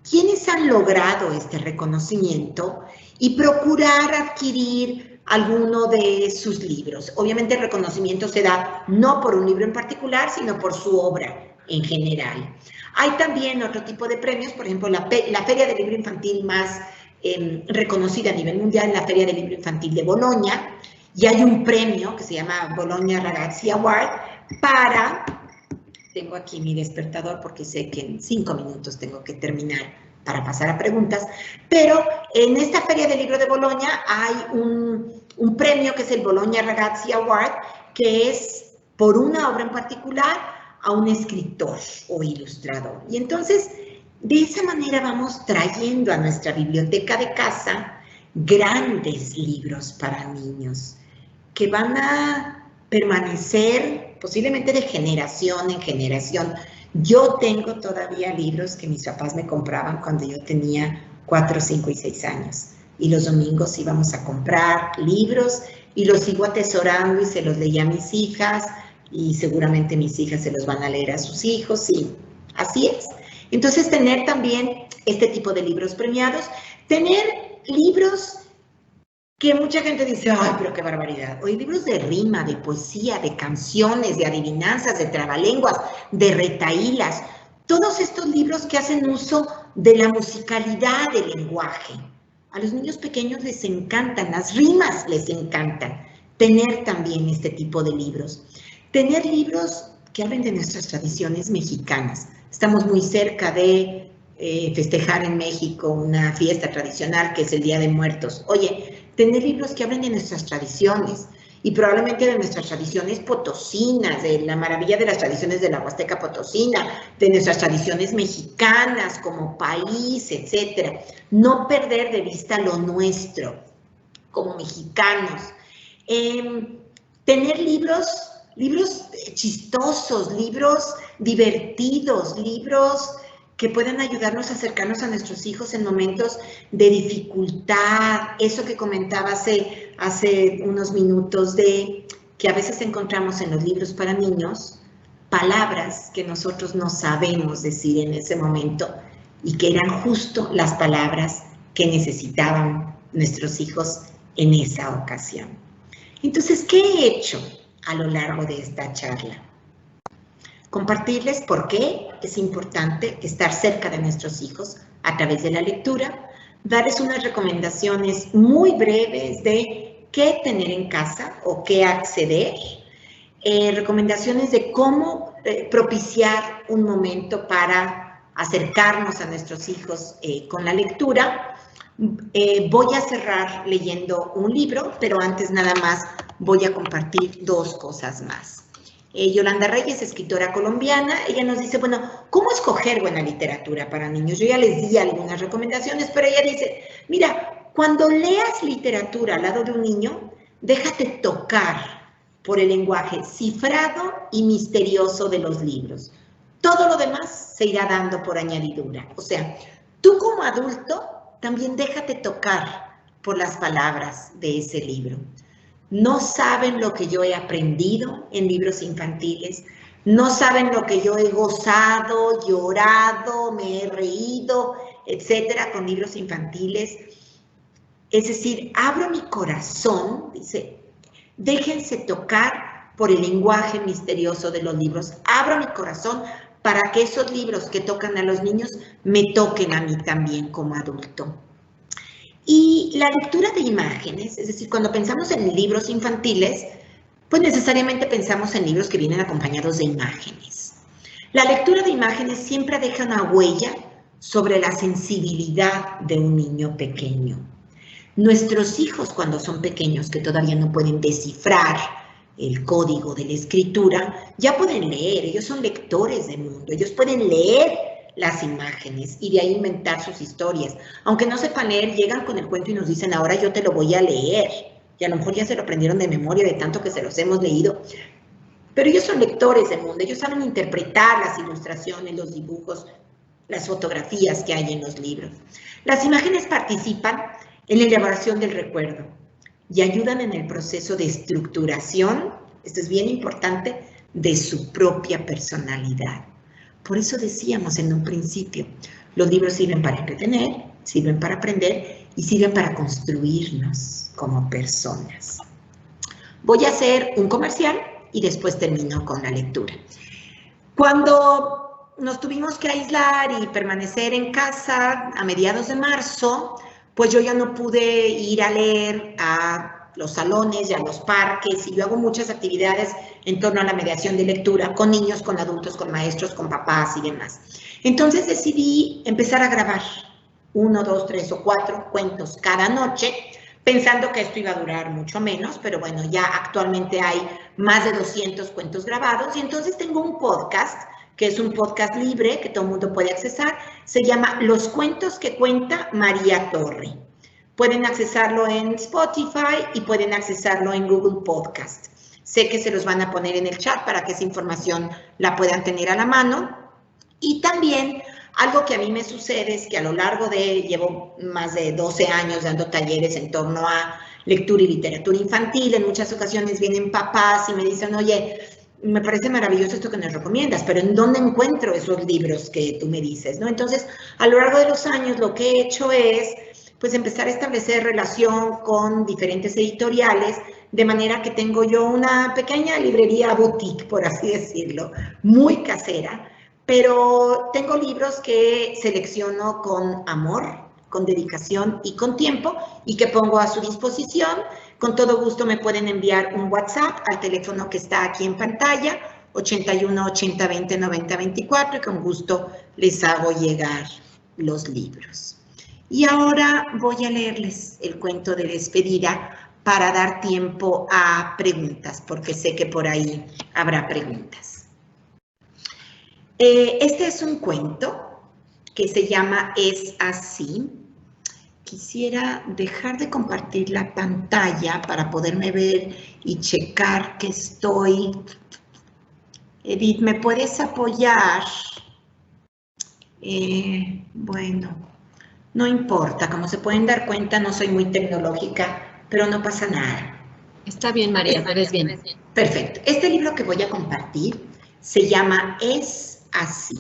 quiénes han logrado este reconocimiento y procurar adquirir alguno de sus libros. Obviamente el reconocimiento se da no por un libro en particular, sino por su obra en general. Hay también otro tipo de premios, por ejemplo, la Feria del Libro Infantil más reconocida a nivel mundial, la Feria del Libro Infantil de Bolonia, y hay un premio que se llama Bologna Ragazzi Award para... Tengo aquí mi despertador porque sé que en 5 minutos tengo que terminar para pasar a preguntas, pero en esta Feria del Libro de Bolonia hay un premio que es el Bologna Ragazzi Award, que es por una obra en particular a un escritor o ilustrador. Y entonces, de esa manera vamos trayendo a nuestra biblioteca de casa grandes libros para niños que van a permanecer posiblemente de generación en generación. Yo tengo todavía libros que mis papás me compraban cuando yo tenía 4, 5 y 6 años. Y los domingos íbamos a comprar libros y los sigo atesorando y se los leía a mis hijas y seguramente mis hijas se los van a leer a sus hijos y así es. Entonces, tener también este tipo de libros premiados, tener libros que mucha gente dice, ay, pero qué barbaridad. Hoy libros de rima, de poesía, de canciones, de adivinanzas, de trabalenguas, de retahílas. Todos estos libros que hacen uso de la musicalidad del lenguaje. A los niños pequeños les encantan, las rimas les encantan. Tener también este tipo de libros. Tener libros que hablen de nuestras tradiciones mexicanas. Estamos muy cerca de festejar en México una fiesta tradicional que es el Día de Muertos. Oye, tener libros que hablen de nuestras tradiciones y probablemente de nuestras tradiciones potosinas, de la maravilla de las tradiciones de la Huasteca Potosina, de nuestras tradiciones mexicanas como país, etc. No perder de vista lo nuestro como mexicanos. Tener libros chistosos, libros divertidos, libros que puedan ayudarnos a acercarnos a nuestros hijos en momentos de dificultad. Eso que comentaba hace unos minutos de que a veces encontramos en los libros para niños palabras que nosotros no sabemos decir en ese momento y que eran justo las palabras que necesitaban nuestros hijos en esa ocasión. Entonces, ¿qué he hecho a lo largo de esta charla? Compartirles por qué es importante estar cerca de nuestros hijos a través de la lectura, darles unas recomendaciones muy breves de qué tener en casa o qué acceder, recomendaciones de cómo propiciar un momento para acercarnos a nuestros hijos con la lectura. Voy a cerrar leyendo un libro, pero antes nada más voy a compartir 2 cosas más. Yolanda Reyes, escritora colombiana, ella nos dice, bueno, ¿cómo escoger buena literatura para niños? Yo ya les di algunas recomendaciones, pero ella dice, mira, cuando leas literatura al lado de un niño, déjate tocar por el lenguaje cifrado y misterioso de los libros. Todo lo demás se irá dando por añadidura. O sea, tú como adulto también déjate tocar por las palabras de ese libro. No saben lo que yo he aprendido en libros infantiles, no saben lo que yo he gozado, llorado, me he reído, etcétera, con libros infantiles. Es decir, abro mi corazón, dice, déjense tocar por el lenguaje misterioso de los libros. Abro mi corazón para que esos libros que tocan a los niños me toquen a mí también como adulto. Y la lectura de imágenes, es decir, cuando pensamos en libros infantiles, pues necesariamente pensamos en libros que vienen acompañados de imágenes. La lectura de imágenes siempre deja una huella sobre la sensibilidad de un niño pequeño. Nuestros hijos, cuando son pequeños, que todavía no pueden descifrar el código de la escritura, ya pueden leer, ellos son lectores del mundo, ellos pueden leer las imágenes y de ahí inventar sus historias. Aunque no sepan leer, llegan con el cuento y nos dicen, ahora yo te lo voy a leer. Y a lo mejor ya se lo aprendieron de memoria de tanto que se los hemos leído. Pero ellos son lectores del mundo, ellos saben interpretar las ilustraciones, los dibujos, las fotografías que hay en los libros. Las imágenes participan en la elaboración del recuerdo y ayudan en el proceso de estructuración, esto es bien importante, de su propia personalidad. Por eso decíamos en un principio, los libros sirven para entretener, sirven para aprender y sirven para construirnos como personas. Voy a hacer un comercial y después termino con la lectura. Cuando nos tuvimos que aislar y permanecer en casa a mediados de marzo, pues yo ya no pude ir a leer a los salones y a los parques, y yo hago muchas actividades en torno a la mediación de lectura con niños, con adultos, con maestros, con papás y demás. Entonces decidí empezar a grabar 1, 2, 3 o 4 cuentos cada noche, pensando que esto iba a durar mucho menos, pero bueno, ya actualmente hay más de 200 cuentos grabados, y entonces tengo un podcast, que es un podcast libre, que todo el mundo puede accesar, se llama Los Cuentos que Cuenta María Torre. Pueden accesarlo en Spotify y pueden accesarlo en Google Podcast. Sé que se los van a poner en el chat para que esa información la puedan tener a la mano. Y también algo que a mí me sucede es que a lo largo llevo más de 12 años dando talleres en torno a lectura y literatura infantil. En muchas ocasiones vienen papás y me dicen, oye, me parece maravilloso esto que nos recomiendas, pero ¿en dónde encuentro esos libros que tú me dices, ¿no? Entonces, a lo largo de los años lo que he hecho es pues empezar a establecer relación con diferentes editoriales, de manera que tengo yo una pequeña librería boutique, por así decirlo, muy casera, pero tengo libros que selecciono con amor, con dedicación y con tiempo, y que pongo a su disposición. Con todo gusto me pueden enviar un WhatsApp al teléfono que está aquí en pantalla, 81 80 20 90 24, y con gusto les hago llegar los libros. Y ahora voy a leerles el cuento de despedida para dar tiempo a preguntas, porque sé que por ahí habrá preguntas. Este es un cuento que se llama Es así. Quisiera dejar de compartir la pantalla para poderme ver y checar que estoy. Edith, ¿me puedes apoyar? Bueno, no importa, como se pueden dar cuenta, no soy muy tecnológica, pero no pasa nada. Está bien, María, te ves bien. Perfecto. Este libro que voy a compartir se llama Es así.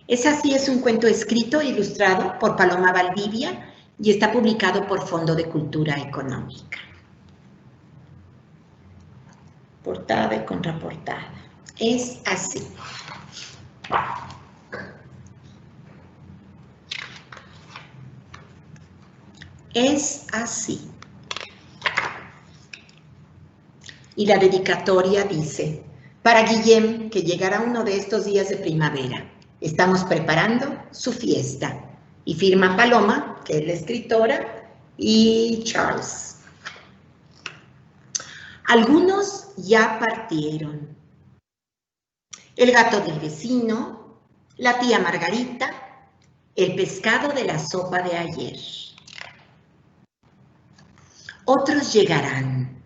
Es así es un cuento escrito e ilustrado por Paloma Valdivia y está publicado por Fondo de Cultura Económica. Portada y contraportada. Es así. Es así. Y la dedicatoria dice, para Guillem, que llegará uno de estos días de primavera, estamos preparando su fiesta. Y firma Paloma, que es la escritora, y Charles. Algunos ya partieron. El gato del vecino, la tía Margarita, el pescado de la sopa de ayer. Otros llegarán.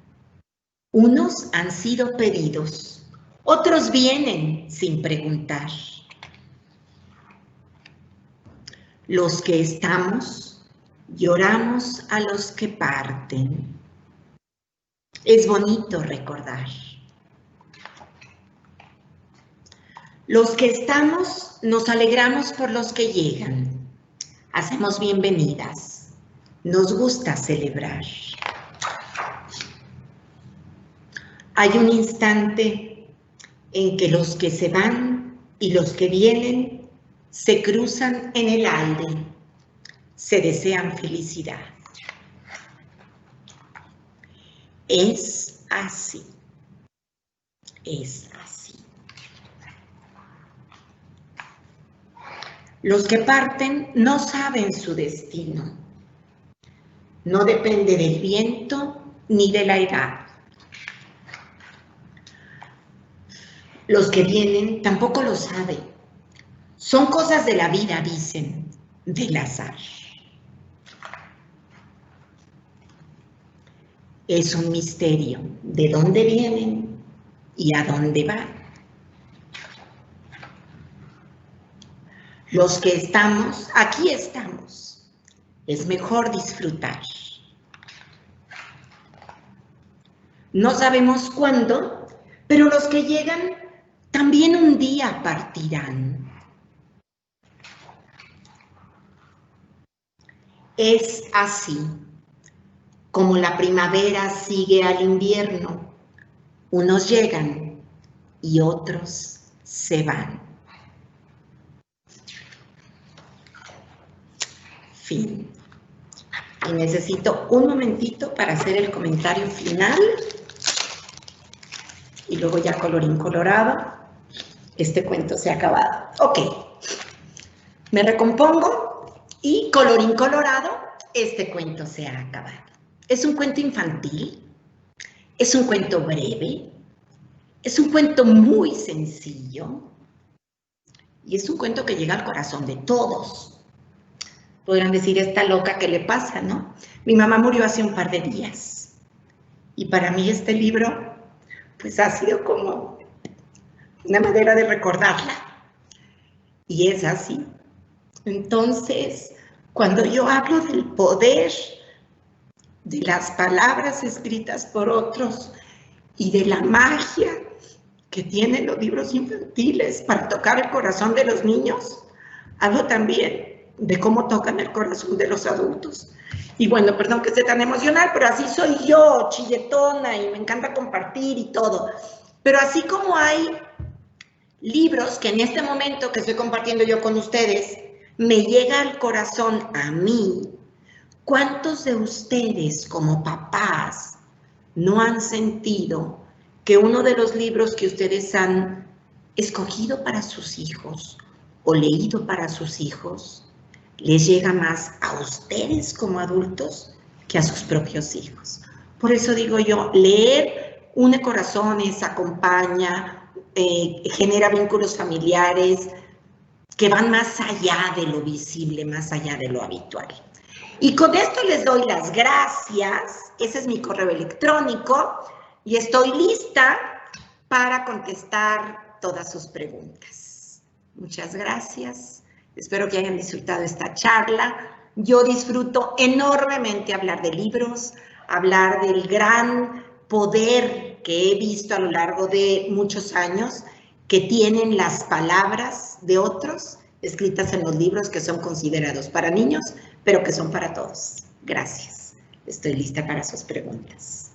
Unos han sido pedidos, otros vienen sin preguntar. Los que estamos, lloramos a los que parten. Es bonito recordar. Los que estamos, nos alegramos por los que llegan. Hacemos bienvenidas. Nos gusta celebrar. Hay un instante en que los que se van y los que vienen se cruzan en el aire, se desean felicidad. Es así. Es así. Los que parten no saben su destino. No depende del viento ni de la edad. Los que vienen tampoco lo saben. Son cosas de la vida, dicen, del azar. Es un misterio de dónde vienen y a dónde van. Los que estamos, aquí estamos. Es mejor disfrutar. No sabemos cuándo, pero los que llegan también un día partirán. Es así como la primavera sigue al invierno. Unos llegan y otros se van. Fin. Y necesito un momentito para hacer el comentario final. Y luego ya colorín colorado, este cuento se ha acabado. Ok, me recompongo y colorín colorado, este cuento se ha acabado. Es un cuento infantil, es un cuento breve, es un cuento muy sencillo y es un cuento que llega al corazón de todos. Podrán decir, esta loca, ¿qué le pasa, no? Mi mamá murió hace un par de días y para mí este libro pues ha sido como una manera de recordarla. Y es así. Entonces, cuando yo hablo del poder de las palabras escritas por otros y de la magia que tienen los libros infantiles para tocar el corazón de los niños, hablo también de cómo tocan el corazón de los adultos. Y bueno, perdón que esté tan emocional, pero así soy yo, chilletona, y me encanta compartir y todo. Pero así como hay libros que en este momento que estoy compartiendo yo con ustedes, me llega al corazón a mí, ¿cuántos de ustedes como papás no han sentido que uno de los libros que ustedes han escogido para sus hijos o leído para sus hijos les llega más a ustedes como adultos que a sus propios hijos? Por eso digo yo, leer une corazones, acompaña, genera vínculos familiares que van más allá de lo visible, más allá de lo habitual. Y con esto les doy las gracias. Ese es mi correo electrónico y estoy lista para contestar todas sus preguntas. Muchas gracias. Espero que hayan disfrutado esta charla. Yo disfruto enormemente hablar de libros, hablar del gran poder que he visto a lo largo de muchos años que tienen las palabras de otros escritas en los libros que son considerados para niños, pero que son para todos. Gracias. Estoy lista para sus preguntas.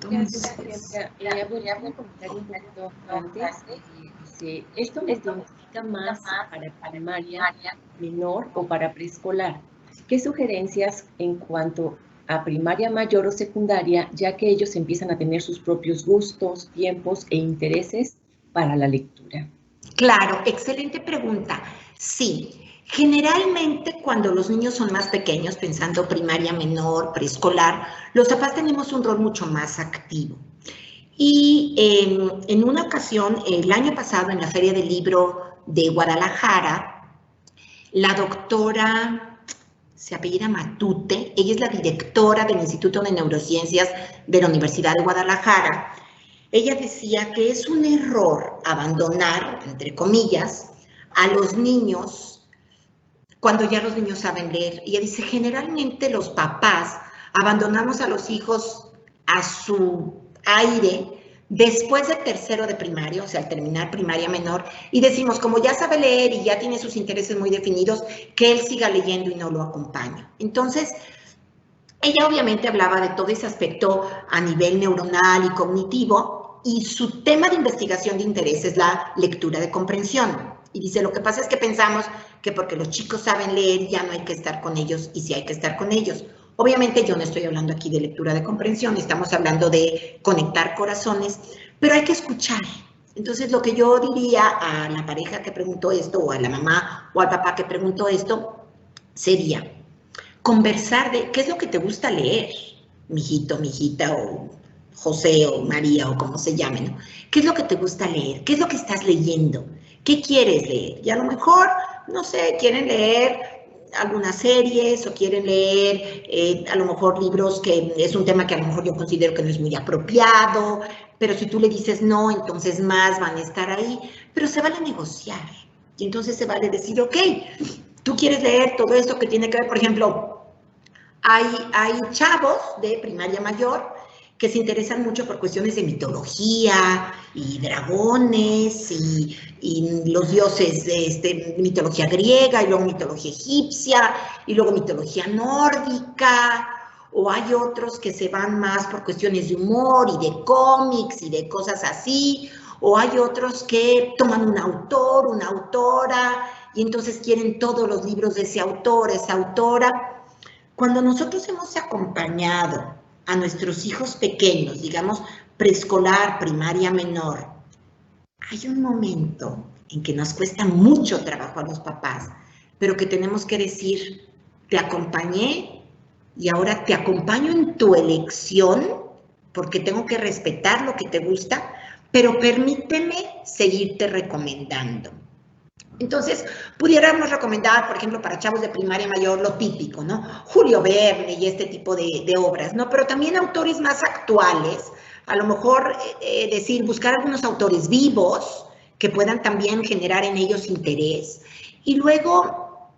Gracias, voy a comentar un poquito antes. Dice, esto me identifica más para primaria menor o para preescolar. ¿Qué sugerencias en cuanto a primaria mayor o secundaria, ya que ellos empiezan a tener sus propios gustos, tiempos e intereses para la lectura? Claro, excelente pregunta. Sí. Generalmente cuando los niños son más pequeños, pensando primaria menor, preescolar, los papás tenemos un rol mucho más activo. Y en una ocasión, el año pasado, en la Feria del Libro de Guadalajara, la doctora, se apellida Matute, ella es la directora del Instituto de Neurociencias de la Universidad de Guadalajara. Ella decía que es un error abandonar, entre comillas, a los niños cuando ya los niños saben leer. Y ella dice, generalmente los papás abandonamos a los hijos a su aire después de tercero de primaria, o sea, al terminar primaria menor, y decimos, como ya sabe leer y ya tiene sus intereses muy definidos, que él siga leyendo y no lo acompaña. Entonces, ella obviamente hablaba de todo ese aspecto a nivel neuronal y cognitivo, y su tema de investigación de interés es la lectura de comprensión. Y dice, lo que pasa es que pensamos que porque los chicos saben leer ya no hay que estar con ellos, y sí hay que estar con ellos. Obviamente yo no estoy hablando aquí de lectura de comprensión, estamos hablando de conectar corazones, pero hay que escuchar. Entonces lo que yo diría a la pareja que preguntó esto, o a la mamá o al papá que preguntó esto, sería conversar de qué es lo que te gusta leer, mijito, mijita, o José, o María, o como se llame, ¿no? ¿Qué es lo que te gusta leer? ¿Qué es lo que estás leyendo? ¿Qué quieres leer? Y a lo mejor, no sé, quieren leer algunas series o quieren leer a lo mejor libros que es un tema que a lo mejor yo considero que no es muy apropiado, pero si tú le dices no, entonces más van a estar ahí, pero se vale negociar. Y entonces se vale decir, ok, tú quieres leer todo esto que tiene que ver, por ejemplo, hay chavos de primaria mayor que se interesan mucho por cuestiones de mitología y dragones y los dioses de mitología griega y luego mitología egipcia y luego mitología nórdica, o hay otros que se van más por cuestiones de humor y de cómics y de cosas así, o hay otros que toman un autor, una autora y entonces quieren todos los libros de ese autor, esa autora. Cuando nosotros hemos acompañado a nuestros hijos pequeños, digamos preescolar, primaria menor, hay un momento en que nos cuesta mucho trabajo a los papás, pero que tenemos que decir, te acompañé y ahora te acompaño en tu elección, porque tengo que respetar lo que te gusta, pero permíteme seguirte recomendando. Entonces, pudiéramos recomendar, por ejemplo, para chavos de primaria mayor, lo típico, ¿no? Julio Verne y este tipo de obras, ¿no? Pero también autores más actuales, a lo mejor decir, buscar algunos autores vivos que puedan también generar en ellos interés. Y luego,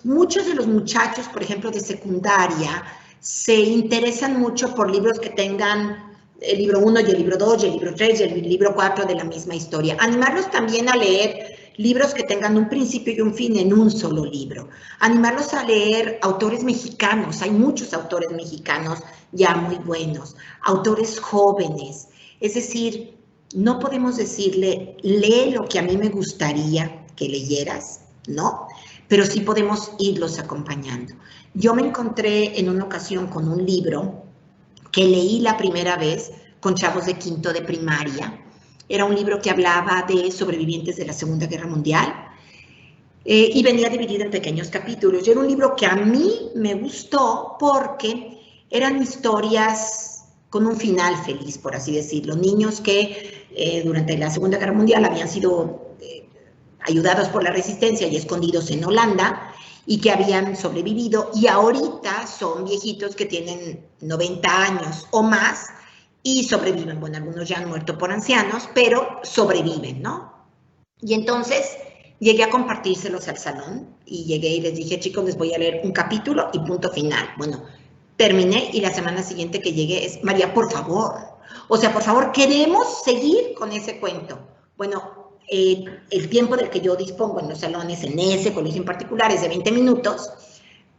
muchos de los muchachos, por ejemplo, de secundaria, se interesan mucho por libros que tengan el libro 1 y el libro 2 y el libro 3 y el libro 4 de la misma historia. Animarlos también a leer libros que tengan un principio y un fin en un solo libro. Animarlos a leer autores mexicanos, hay muchos autores mexicanos ya muy buenos, autores jóvenes, es decir, no podemos decirle, lee lo que a mí me gustaría que leyeras, ¿no? Pero sí podemos irlos acompañando. Yo me encontré en una ocasión con un libro que leí la primera vez con chavos de quinto de primaria. Era un libro que hablaba de sobrevivientes de la Segunda Guerra Mundial y venía dividido en pequeños capítulos. Y era un libro que a mí me gustó porque eran historias con un final feliz, por así decirlo. Niños que durante la Segunda Guerra Mundial habían sido ayudados por la resistencia y escondidos en Holanda y que habían sobrevivido y ahorita son viejitos que tienen 90 años o más y sobreviven. Bueno, algunos ya han muerto por ancianos, pero sobreviven, ¿no? Y entonces llegué a compartírselos al salón y llegué y les dije, chicos, les voy a leer un capítulo y punto final. Bueno, terminé y la semana siguiente que llegué es, María, por favor, o sea, por favor, queremos seguir con ese cuento. Bueno, el tiempo del que yo dispongo en los salones, en ese colegio en particular, es de 20 minutos,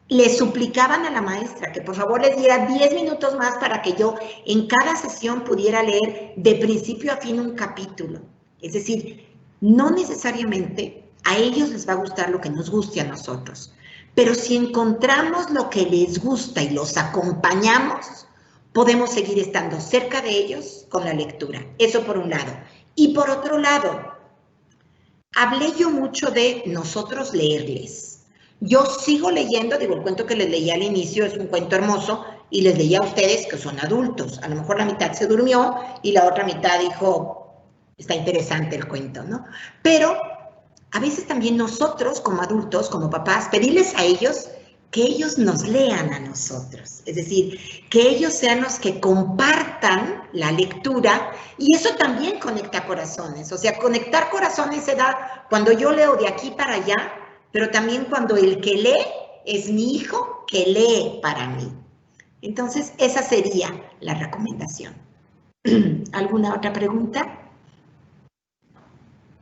le suplicaban a la maestra que por favor les diera 10 minutos más para que yo en cada sesión pudiera leer de principio a fin un capítulo. Es decir, no necesariamente a ellos les va a gustar lo que nos guste a nosotros, pero si encontramos lo que les gusta y los acompañamos, podemos seguir estando cerca de ellos con la lectura. Eso por un lado. Y por otro lado, hablé yo mucho de nosotros leerles. Yo sigo leyendo, digo, el cuento que les leí al inicio es un cuento hermoso y les leí a ustedes que son adultos. A lo mejor la mitad se durmió y la otra mitad dijo, está interesante el cuento, ¿no? Pero a veces también nosotros como adultos, como papás, pedirles a ellos que ellos nos lean a nosotros. Es decir, que ellos sean los que compartan la lectura y eso también conecta corazones. O sea, conectar corazones se da cuando yo leo de aquí para allá, pero también cuando el que lee es mi hijo que lee para mí. Entonces, esa sería la recomendación. ¿Alguna otra pregunta?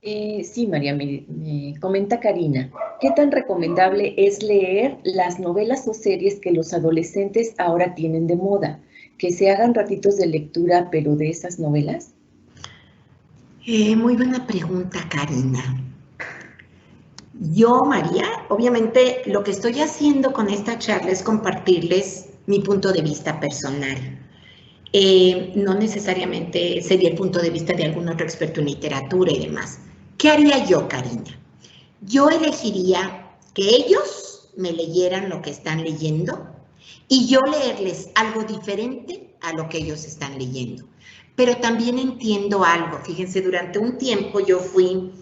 Sí, María, me comenta Karina, ¿qué tan recomendable es leer las novelas o series que los adolescentes ahora tienen de moda? ¿Que se hagan ratitos de lectura, pero de esas novelas? Muy buena pregunta, Karina. Yo, María, obviamente lo que estoy haciendo con esta charla es compartirles mi punto de vista personal. No necesariamente sería el punto de vista de algún otro experto en literatura y demás. ¿Qué haría yo, Karina? Yo elegiría que ellos me leyeran lo que están leyendo y yo leerles algo diferente a lo que ellos están leyendo. Pero también entiendo algo. Fíjense, durante un tiempo yo fui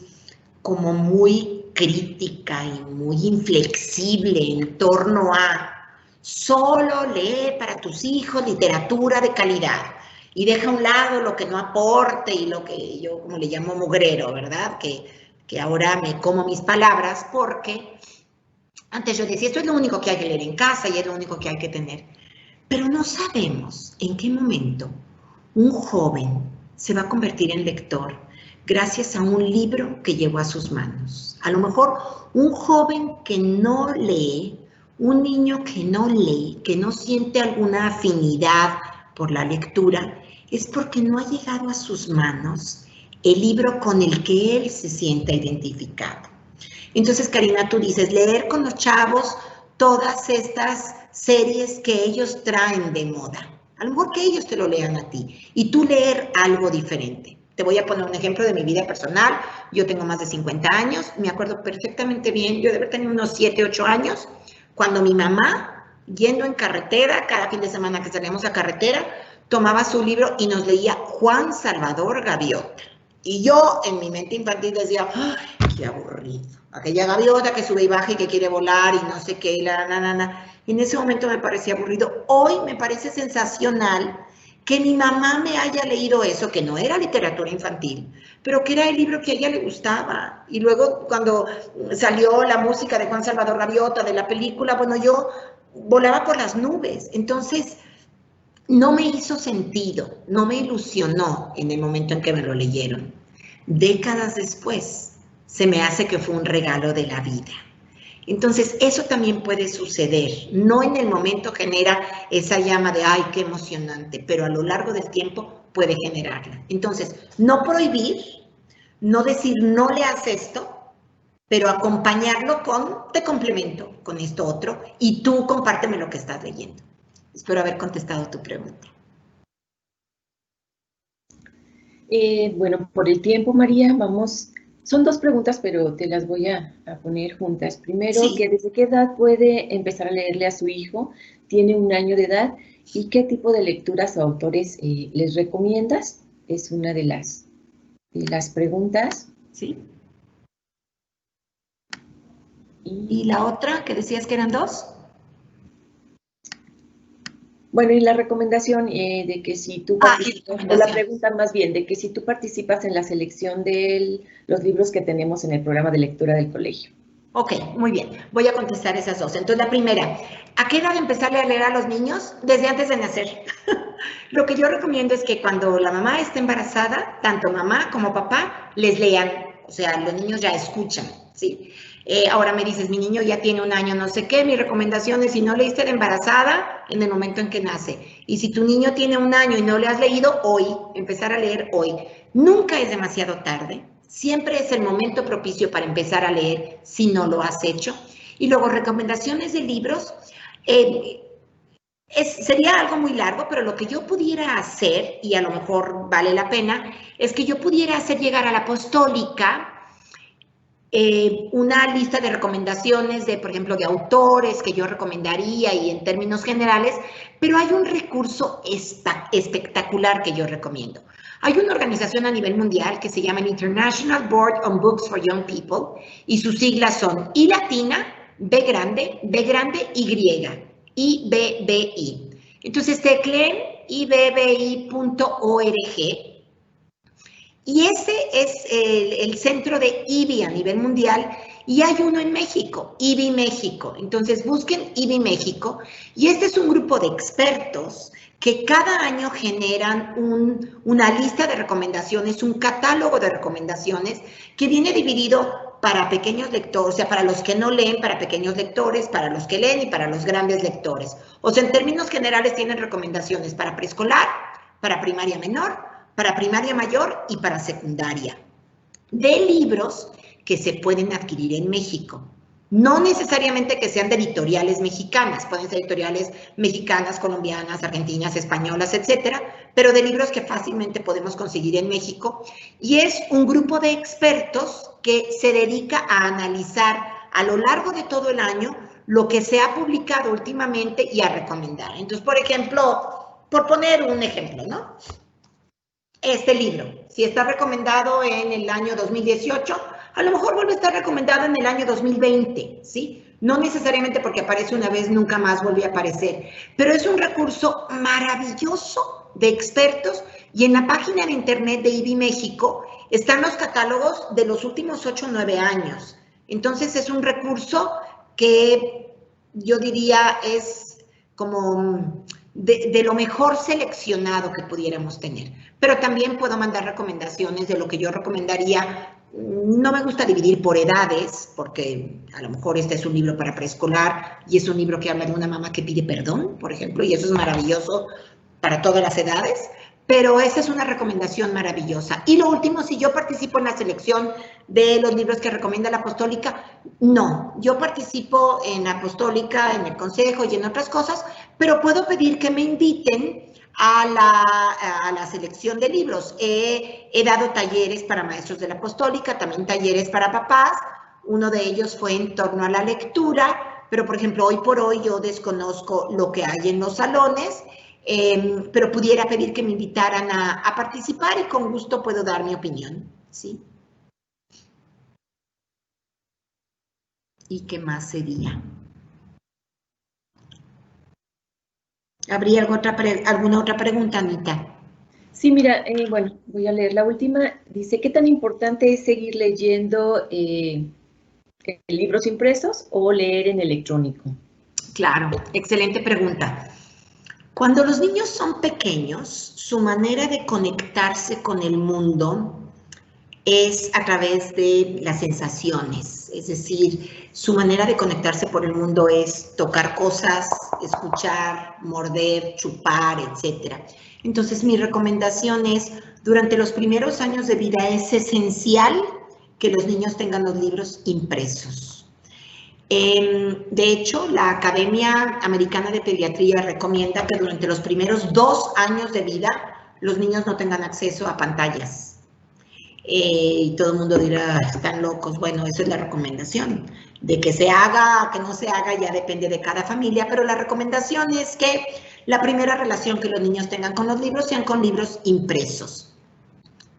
como muy crítica y muy inflexible en torno a solo lee para tus hijos literatura de calidad y deja a un lado lo que no aporte y lo que yo como le llamo mugrero, ¿verdad? Que que ahora me como mis palabras porque antes yo decía, esto es lo único que hay que leer en casa y es lo único que hay que tener. Pero no sabemos en qué momento un joven se va a convertir en lector gracias a un libro que llegó a sus manos. A lo mejor un joven que no lee, un niño que no lee, que no siente alguna afinidad por la lectura, es porque no ha llegado a sus manos el libro con el que él se sienta identificado. Entonces, Karina, tú dices, leer con los chavos todas estas series que ellos traen de moda. A lo mejor que ellos te lo lean a ti y tú leer algo diferente. Te voy a poner un ejemplo de mi vida personal. Yo tengo más de 50 años, me acuerdo perfectamente bien, yo debo tener unos 7, 8 años, cuando mi mamá, yendo en carretera, cada fin de semana que salíamos a carretera, tomaba su libro y nos leía Juan Salvador Gaviota. Y yo, en mi mente infantil, decía, ¡ay, qué aburrido! Aquella gaviota que sube y baja y que quiere volar y no sé qué, y Y en ese momento me parecía aburrido. Hoy me parece sensacional que mi mamá me haya leído eso, que no era literatura infantil, pero que era el libro que a ella le gustaba. Y luego, cuando salió la música de Juan Salvador Gaviota, de la película, bueno, yo volaba por las nubes. Entonces, no me hizo sentido, no me ilusionó en el momento en que me lo leyeron. Décadas después, se me hace que fue un regalo de la vida. Entonces, eso también puede suceder. No en el momento genera esa llama de, ¡ay, qué emocionante! Pero a lo largo del tiempo puede generarla. Entonces, no prohibir, no decir, no leas esto, pero acompañarlo con, te complemento con esto otro, y tú compárteme lo que estás leyendo. Espero haber contestado tu pregunta. Bueno, por el tiempo, María, vamos... Son dos preguntas, pero te las voy a poner juntas. Primero, sí, que ¿desde qué edad puede empezar a leerle a su hijo? Tiene 1 año de edad. ¿Y qué tipo de lecturas o autores les recomiendas? Es una de las preguntas. Sí. ¿Y la otra que decías que eran 2? Bueno, y la recomendación de que si tú participas, o la pregunta más bien, de que si tú participas en la selección de los libros que tenemos en el programa de lectura del colegio. Ok, muy bien. Voy a contestar esas 2. Entonces, la primera, ¿a qué edad empezarle a leer a los niños? Desde antes de nacer. Lo que yo recomiendo es que cuando la mamá esté embarazada, tanto mamá como papá les lean. O sea, los niños ya escuchan, ¿sí? Ahora me dices, mi niño ya tiene 1 año, no sé qué, mi recomendación es si no leíste de embarazada, en el momento en que nace. Y si tu niño tiene 1 año y no le has leído, hoy, empezar a leer hoy. Nunca es demasiado tarde, siempre es el momento propicio para empezar a leer si no lo has hecho. Y luego, recomendaciones de libros, sería algo muy largo, pero lo que yo pudiera hacer, y a lo mejor vale la pena, es que yo pudiera hacer llegar a la Apostólica una lista de recomendaciones de, por ejemplo, de autores que yo recomendaría y en términos generales, pero hay un recurso espectacular que yo recomiendo. Hay una organización a nivel mundial que se llama International Board on Books for Young People y sus siglas son I latina, B grande, Y, IBBI. Entonces tecleen ibbi.org. Y ese es el centro de IBI a nivel mundial y hay uno en México, IBI México. Entonces busquen IBI México y este es un grupo de expertos que cada año generan una lista de recomendaciones, un catálogo de recomendaciones que viene dividido para pequeños lectores, o sea, para los que no leen, para pequeños lectores, para los que leen y para los grandes lectores. O sea, en términos generales tienen recomendaciones para preescolar, para primaria menor, para primaria mayor y para secundaria, de libros que se pueden adquirir en México. No necesariamente que sean de editoriales mexicanas, pueden ser editoriales mexicanas, colombianas, argentinas, españolas, etcétera, pero de libros que fácilmente podemos conseguir en México. Y es un grupo de expertos que se dedica a analizar a lo largo de todo el año lo que se ha publicado últimamente y a recomendar. Entonces, por ejemplo, por poner un ejemplo, ¿no? Este libro, si está recomendado en el año 2018, a lo mejor vuelve a estar recomendado en el año 2020, ¿sí? No necesariamente porque aparece una vez, nunca más vuelve a aparecer, pero es un recurso maravilloso de expertos y en la página de internet de IBI México están los catálogos de los últimos 8 o 9 años. Entonces es un recurso que yo diría es como de lo mejor seleccionado que pudiéramos tener. Pero también puedo mandar recomendaciones de lo que yo recomendaría. No me gusta dividir por edades, porque a lo mejor este es un libro para preescolar y es un libro que habla de una mamá que pide perdón, por ejemplo, y eso es maravilloso para todas las edades, pero esa es una recomendación maravillosa. Y lo último, si yo participo en la selección de los libros que recomienda la Apostólica, no, yo participo en la Apostólica, en el Consejo y en otras cosas, pero puedo pedir que me inviten a la selección de libros. He dado talleres para maestros de la Apostólica, también talleres para papás. Uno de ellos fue en torno a la lectura, pero por ejemplo, hoy por hoy yo desconozco lo que hay en los salones, pero pudiera pedir que me invitaran a participar y con gusto puedo dar mi opinión, ¿sí? ¿Y qué más sería? ¿Habría alguna otra pregunta, Anita? Sí, mira, bueno, voy a leer la última. Dice, ¿qué tan importante es seguir leyendo libros impresos o leer en electrónico? Claro, excelente pregunta. Cuando los niños son pequeños, su manera de conectarse con el mundo es a través de las sensaciones, es decir, su manera de conectarse por el mundo es tocar cosas, escuchar, morder, chupar, etc. Entonces, mi recomendación es, durante los primeros años de vida es esencial que los niños tengan los libros impresos. De hecho, la Academia Americana de Pediatría recomienda que durante los primeros 2 años de vida los niños no tengan acceso a pantallas. Y todo el mundo dirá, están locos. Bueno, esa es la recomendación. De que se haga, que no se haga, ya depende de cada familia, pero la recomendación es que la primera relación que los niños tengan con los libros sean con libros impresos.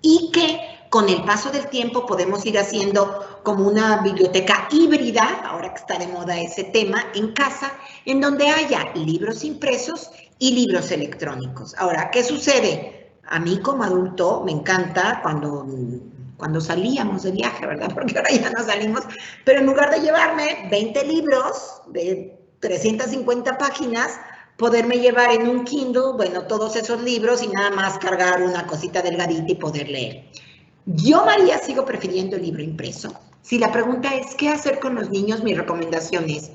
Y que con el paso del tiempo podemos ir haciendo como una biblioteca híbrida, ahora que está de moda ese tema, en casa, en donde haya libros impresos y libros electrónicos. Ahora, ¿qué sucede? A mí como adulto me encanta cuando salíamos de viaje, ¿verdad? Porque ahora ya no salimos, pero en lugar de llevarme 20 libros de 350 páginas, poderme llevar en un Kindle, bueno, todos esos libros y nada más cargar una cosita delgadita y poder leer. Yo, María, sigo prefiriendo el libro impreso. Si la pregunta es, ¿qué hacer con los niños? Mi recomendación es,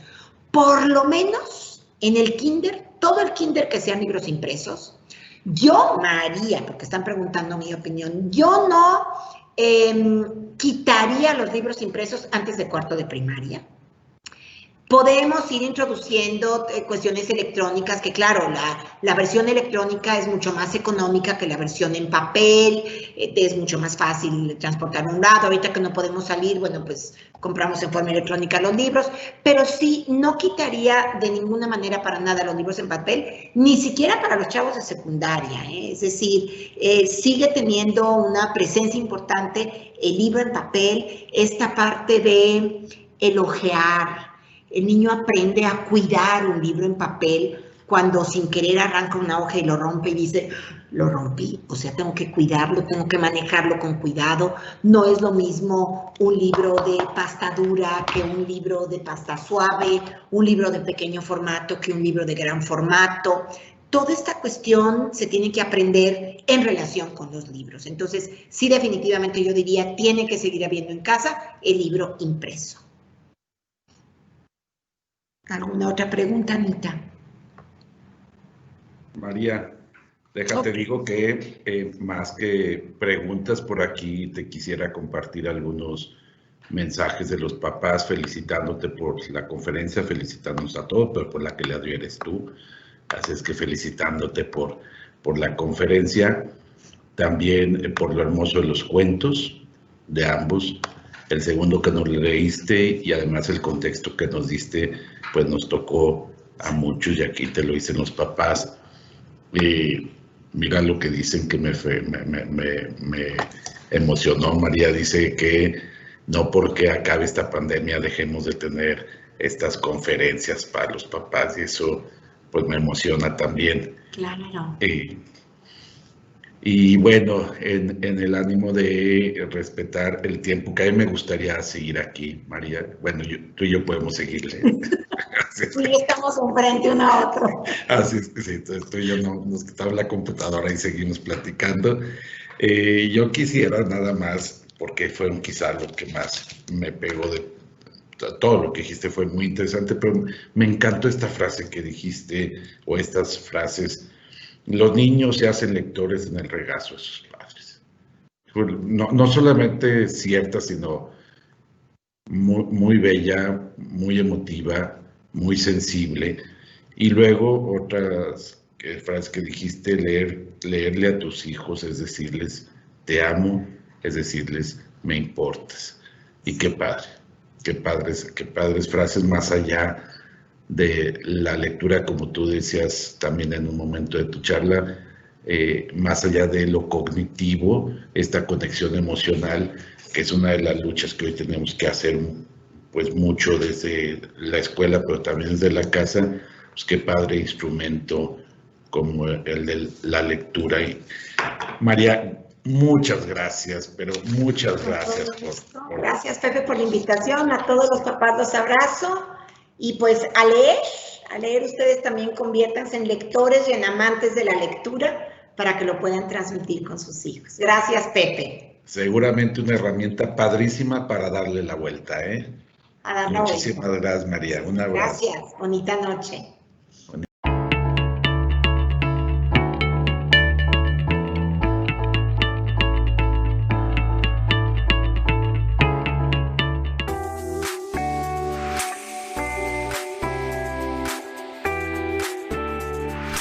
por lo menos en el kinder, todo el kinder que sean libros impresos. Yo, María, porque están preguntando mi opinión, yo no quitaría los libros impresos antes de 4º de primaria. Podemos ir introduciendo cuestiones electrónicas, que claro, la versión electrónica es mucho más económica que la versión en papel, es mucho más fácil transportar un lado. Ahorita que no podemos salir, bueno, pues compramos en forma electrónica los libros, pero sí, no quitaría de ninguna manera para nada los libros en papel, ni siquiera para los chavos de secundaria, es decir, sigue teniendo una presencia importante el libro en papel, esta parte de elogiar. El niño aprende a cuidar un libro en papel cuando sin querer arranca una hoja y lo rompe y dice, lo rompí, o sea, tengo que cuidarlo, tengo que manejarlo con cuidado. No es lo mismo un libro de pasta dura que un libro de pasta suave, un libro de pequeño formato que un libro de gran formato. Toda esta cuestión se tiene que aprender en relación con los libros. Entonces, sí, definitivamente yo diría, tiene que seguir habiendo en casa el libro impreso. ¿Alguna otra pregunta, Anita? María, déjate, digo que más que preguntas por aquí, te quisiera compartir algunos mensajes de los papás felicitándote por la conferencia, felicitándonos a todos, pero por la que le advieres tú. Así es que felicitándote por la conferencia, también por lo hermoso de los cuentos de ambos. El segundo que nos leíste y además el contexto que nos diste, pues nos tocó a muchos y aquí te lo dicen los papás. Mira lo que dicen que me emocionó. María dice que no porque acabe esta pandemia dejemos de tener estas conferencias para los papás y eso pues me emociona también. Claro. Y bueno, en el ánimo de respetar el tiempo, que a mí me gustaría seguir aquí, María. Bueno, tú y yo podemos seguirle. Sí, estamos enfrente uno a otro. Así es que sí, entonces tú y yo nos quitamos la computadora y seguimos platicando. Yo quisiera nada más, porque fue quizá lo que más me pegó de todo lo que dijiste, fue muy interesante, pero me encantó esta frase que dijiste, o estas frases: los niños se hacen lectores en el regazo de sus padres. No solamente cierta, sino muy, muy bella, muy emotiva, muy sensible. Y luego otras frases que dijiste: leerle a tus hijos es decirles te amo, es decirles me importas. Y qué padres frases, más allá de la lectura, como tú decías también en un momento de tu charla, más allá de lo cognitivo, esta conexión emocional, que es una de las luchas que hoy tenemos que hacer, pues mucho desde la escuela, pero también desde la casa. Pues qué padre instrumento como el de la lectura. Y María, muchas gracias, pero muchas gracias. Gracias, Pepe, por la invitación. A todos los papás los abrazo. Y pues a leer ustedes también conviértanse en lectores y en amantes de la lectura para que lo puedan transmitir con sus hijos. Gracias, Pepe. Seguramente una herramienta padrísima para darle la vuelta, ¿eh? A dar la vuelta. Muchísimas gracias, María. Un abrazo. Gracias. Bonita noche.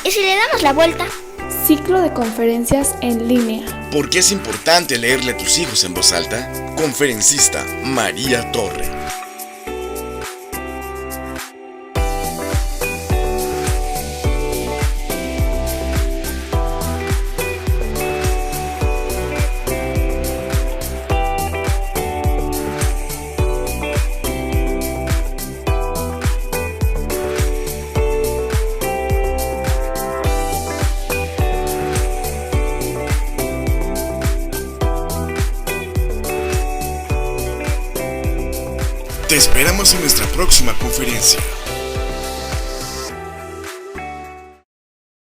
¿Y si le damos la vuelta? Ciclo de conferencias en línea. ¿Por qué es importante leerle a tus hijos en voz alta? Conferencista María Torre. Te esperamos en nuestra próxima conferencia.